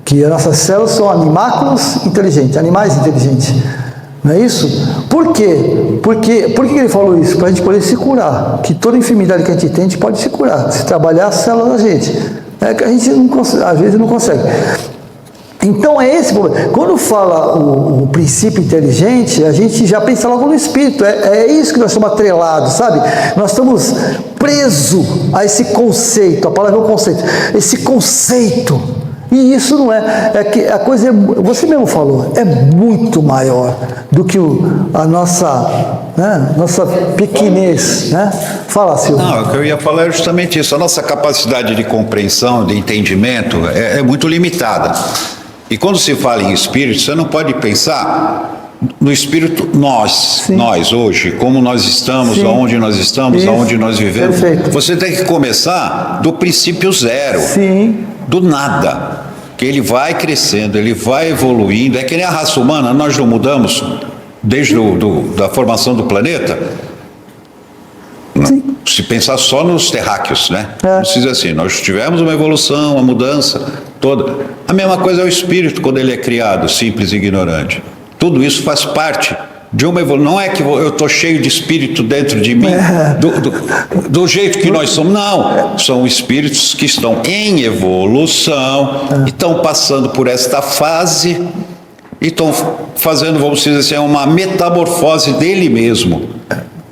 que as nossas células são animáculos inteligentes, animais inteligentes. Não é isso? Por quê? Por que ele falou isso? Para a gente poder se curar. Que toda enfermidade que a gente pode se curar, se trabalhar a célula da gente. É que a gente não consegue, às vezes não consegue. Então é esse problema. Quando fala o princípio inteligente, a gente já pensa logo no espírito. É isso que nós estamos atrelados, sabe? Nós estamos presos a esse conceito. A palavra é um conceito. Esse conceito. E isso não é que a coisa, você mesmo falou, é muito maior do que a nossa pequenez, né? Fala, Silvio. Não, o que eu ia falar é justamente isso. A nossa capacidade de compreensão, de entendimento é muito limitada. E quando se fala em espírito, você não pode pensar no espírito nós hoje, como nós estamos, aonde nós estamos, aonde nós vivemos. Perfeito. Você tem que começar do princípio zero. Sim. Do nada, que ele vai crescendo, ele vai evoluindo. É que nem a raça humana, nós não mudamos desde da formação do planeta. Se pensar só nos terráqueos, né? Precisa assim, nós tivemos uma evolução, uma mudança toda. A mesma coisa é o espírito quando ele é criado, simples e ignorante. Tudo isso faz parte de uma evolução. Não é que eu estou cheio de espírito dentro de mim, do jeito que nós somos. Não, são espíritos que estão em evolução, e estão passando por esta fase e estão fazendo, vamos dizer assim, uma metamorfose dele mesmo.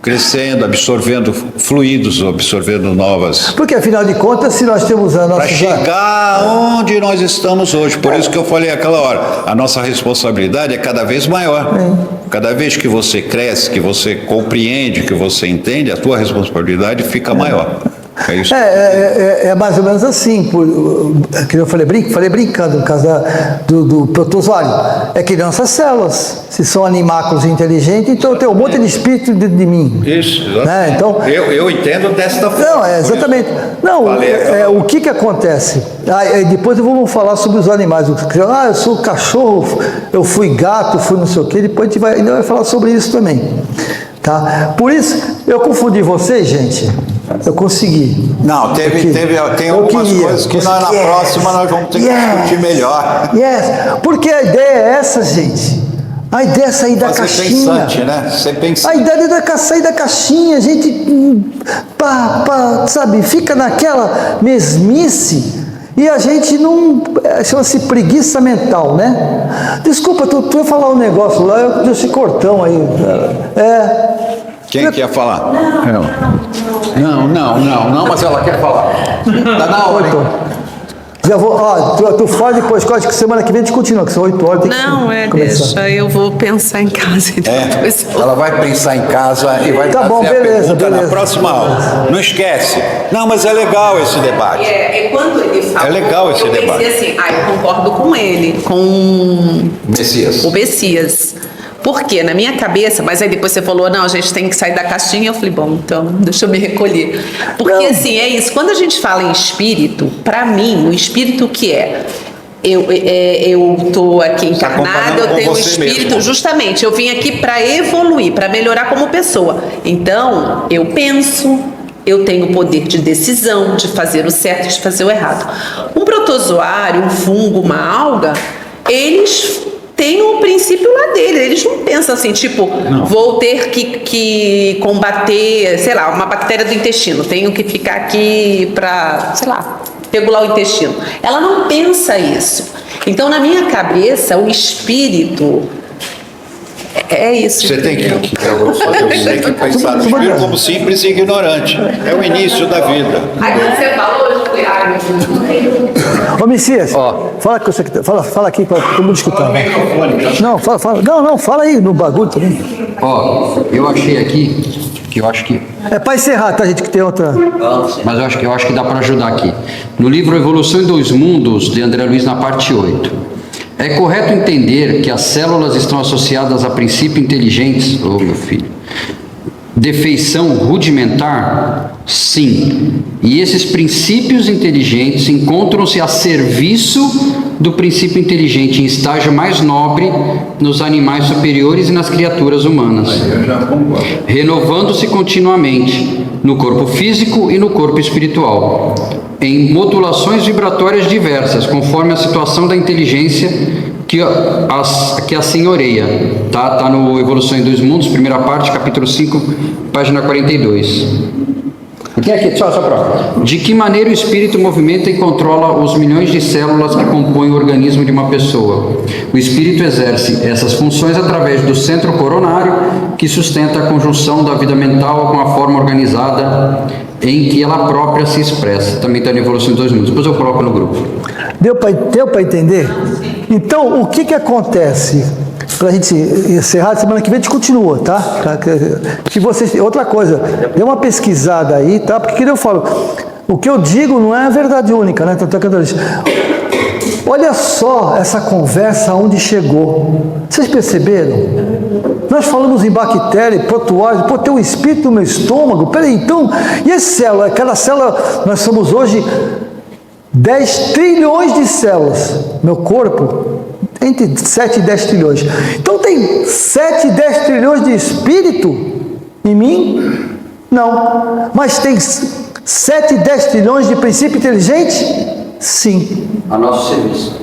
Crescendo, absorvendo fluidos, absorvendo novas. Porque, afinal de contas, se nós temos a nossa... Para chegar onde nós estamos hoje. Por isso que eu falei aquela hora, a nossa responsabilidade é cada vez maior. Cada vez que você cresce, que você compreende, que você entende, a tua responsabilidade fica maior. É isso. É mais ou menos assim, que eu falei brincando, no caso do protozoário. É que nossas células, se são animáculos inteligentes, então tem um monte de espírito dentro de mim. Isso, exatamente. Né? Então, eu entendo desta forma. Não, exatamente. Não, o que acontece? Depois vamos falar sobre os animais. Eu sou cachorro, eu fui gato, fui não sei o quê, depois a gente ainda vai falar sobre isso também. Tá? Por isso, eu confundi vocês, gente. Eu consegui. Não, tem algumas coisas que na próxima nós vamos ter que discutir melhor. Porque a ideia é essa, gente. A ideia é sair da caixinha. Pensante, né? Ser pensante. A ideia é sair da caixinha. A gente, sabe, fica naquela mesmice e a gente não... Chama-se preguiça mental, né? Desculpa, tu ia falar um negócio lá, eu dei esse cortão aí. Quem quer falar? Não, mas ela quer falar. Tá na hora, hein? Já vou, tu fala depois, acho que semana que vem a gente continua, que são 8 horas. Deixa, eu vou pensar em casa. Depois ela vai pensar em casa e vai bom, beleza. na próxima aula. Não esquece. Não, mas é legal esse debate. Quando ele falou, é legal esse debate. Eu pensei assim, eu concordo com ele, com o Messias. Porque na minha cabeça, mas aí depois você falou, não, a gente tem que sair da caixinha, eu falei, bom, então deixa eu me recolher. Porque assim, é isso, quando a gente fala em espírito, para mim, o espírito que é? Eu estou aqui encarnada, eu tenho um espírito, mesmo. Justamente, eu vim aqui para evoluir, para melhorar como pessoa. Então, eu penso, eu tenho o poder de decisão, de fazer o certo e de fazer o errado. Um protozoário, um fungo, uma alga, eles tem um princípio lá dele, eles não pensam assim, tipo, vou ter que combater, sei lá, uma bactéria do intestino, tenho que ficar aqui para, sei lá, regular o intestino. Ela não pensa isso. Então, na minha cabeça, o espírito é isso. Você tem que pensar no espírito como simples e ignorante. É o início da vida. Aí quando você falou, eu falei, Ô, Messias, fala que você fala aqui para todo mundo escutar. Não, fala. Não, fala aí no bagulho também. Eu achei aqui que eu acho que... É para encerrar, tá, gente, que tem outra... Mas eu acho que dá para ajudar aqui. No livro Evolução em Dois Mundos, de André Luiz, na parte 8. É correto entender que as células estão associadas a princípios inteligentes, meu filho, de feição rudimentar? Sim. E esses princípios inteligentes encontram-se a serviço do princípio inteligente em estágio mais nobre nos animais superiores e nas criaturas humanas, renovando-se continuamente no corpo físico e no corpo espiritual, em modulações vibratórias diversas, conforme a situação da inteligência que a senhoreia. Tá no Evolução em Dois Mundos, primeira parte, capítulo 5, página 42. De que maneira o espírito movimenta e controla os milhões de células que compõem o organismo de uma pessoa? O espírito exerce essas funções através do centro coronário, que sustenta a conjunção da vida mental com a forma organizada em que ela própria se expressa. Também está na Evolução em Dois Mundos. Depois eu coloco no grupo. Deu para entender? Então, o que acontece? Para a gente encerrar, semana que vem a gente continua, tá? Que vocês, outra coisa, dê uma pesquisada aí, tá? Porque eu falo, o que eu digo não é a verdade única, né? Olha só essa conversa onde chegou. Vocês perceberam? Nós falamos em bactéria, protozoário, tem um espírito no meu estômago. Peraí, então, e essa célula? Aquela célula, nós somos hoje 10 trilhões de células. Meu corpo, entre 7 e 10 trilhões. Então tem 7 e 10 trilhões de espírito em mim. Não. Mas tem 7, 10 trilhões de princípio inteligente? Sim. A nosso serviço.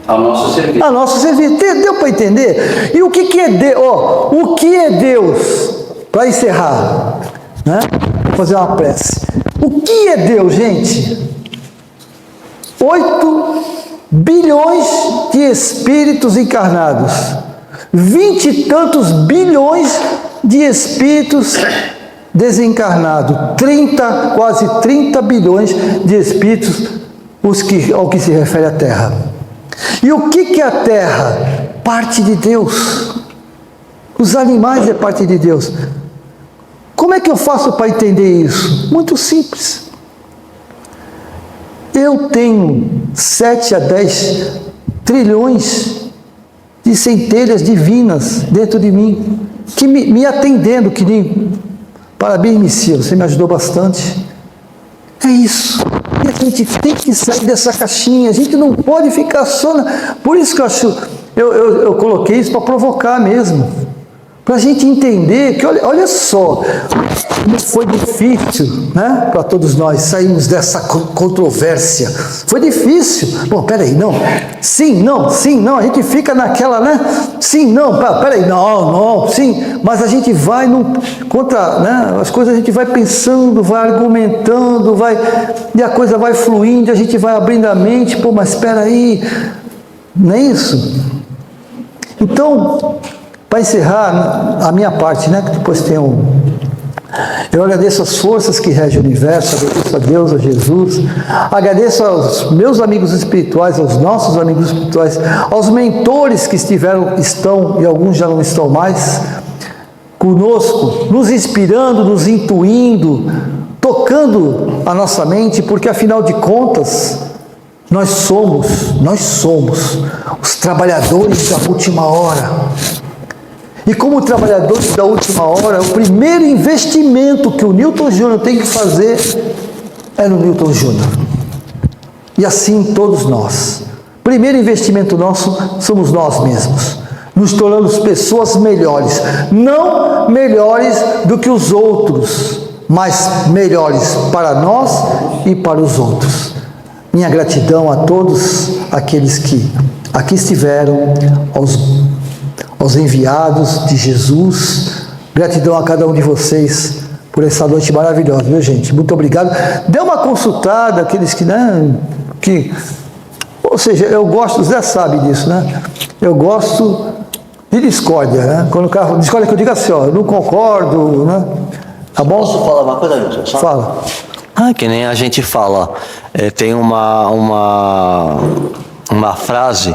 Ao nosso serviço. A nosso serviço. Deu para entender? E o que é Deus? O que é Deus? Para encerrar, né? Vou fazer uma prece. O que é Deus, gente? 8 bilhões de espíritos encarnados. 20 e tantos bilhões de espíritos desencarnados. Quase 30 bilhões de espíritos ao que se refere à Terra. E o que é a Terra? Parte de Deus. Os animais é parte de Deus. Como é que eu faço para entender isso? Muito simples. Eu tenho 7 a 10 trilhões de centelhas divinas dentro de mim, que me atendendo, que nem... Parabéns, Messias, você me ajudou bastante. É isso. E a gente tem que sair dessa caixinha. A gente não pode ficar só... Por isso que eu acho... Eu coloquei isso para provocar mesmo. Para a gente entender que, olha só, como foi difícil, né, para todos nós sairmos dessa controvérsia. Foi difícil. Bom, peraí, não. Sim, não, a gente fica naquela, né? Sim, não, peraí, não, sim. Mas a gente vai contra, né, as coisas a gente vai pensando, vai argumentando, e a coisa vai fluindo, a gente vai abrindo a mente. Pô, mas peraí, não é isso? Então... Para encerrar a minha parte, né, que depois tem eu agradeço as forças que regem o universo, agradeço a Deus, a Jesus, agradeço aos meus amigos espirituais, aos nossos amigos espirituais, aos mentores que estão e alguns já não estão mais conosco, nos inspirando, nos intuindo, tocando a nossa mente, porque afinal de contas, nós somos os trabalhadores da última hora. E como trabalhadores da última hora, o primeiro investimento que o Newton Júnior tem que fazer é no Newton Júnior. E assim todos nós. Primeiro investimento nosso somos nós mesmos. Nos tornamos pessoas melhores. Não melhores do que os outros, mas melhores para nós e para os outros. Minha gratidão a todos aqueles que aqui estiveram, aos enviados de Jesus, gratidão a cada um de vocês por essa noite maravilhosa, viu, gente? Muito obrigado. Dê uma consultada, aqueles que, né, ou seja, eu gosto, Zé sabe disso, né? Eu gosto de discórdia, né? Quando o cara discórdia, que eu digo assim, ó, eu não concordo, né? Tá bom? Posso falar uma coisa, Nilson? Fala. Que nem a gente fala, tem uma frase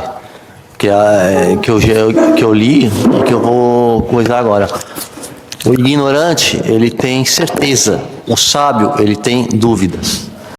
que eu li e que eu vou coisar agora. O ignorante, ele tem certeza. O sábio, ele tem dúvidas.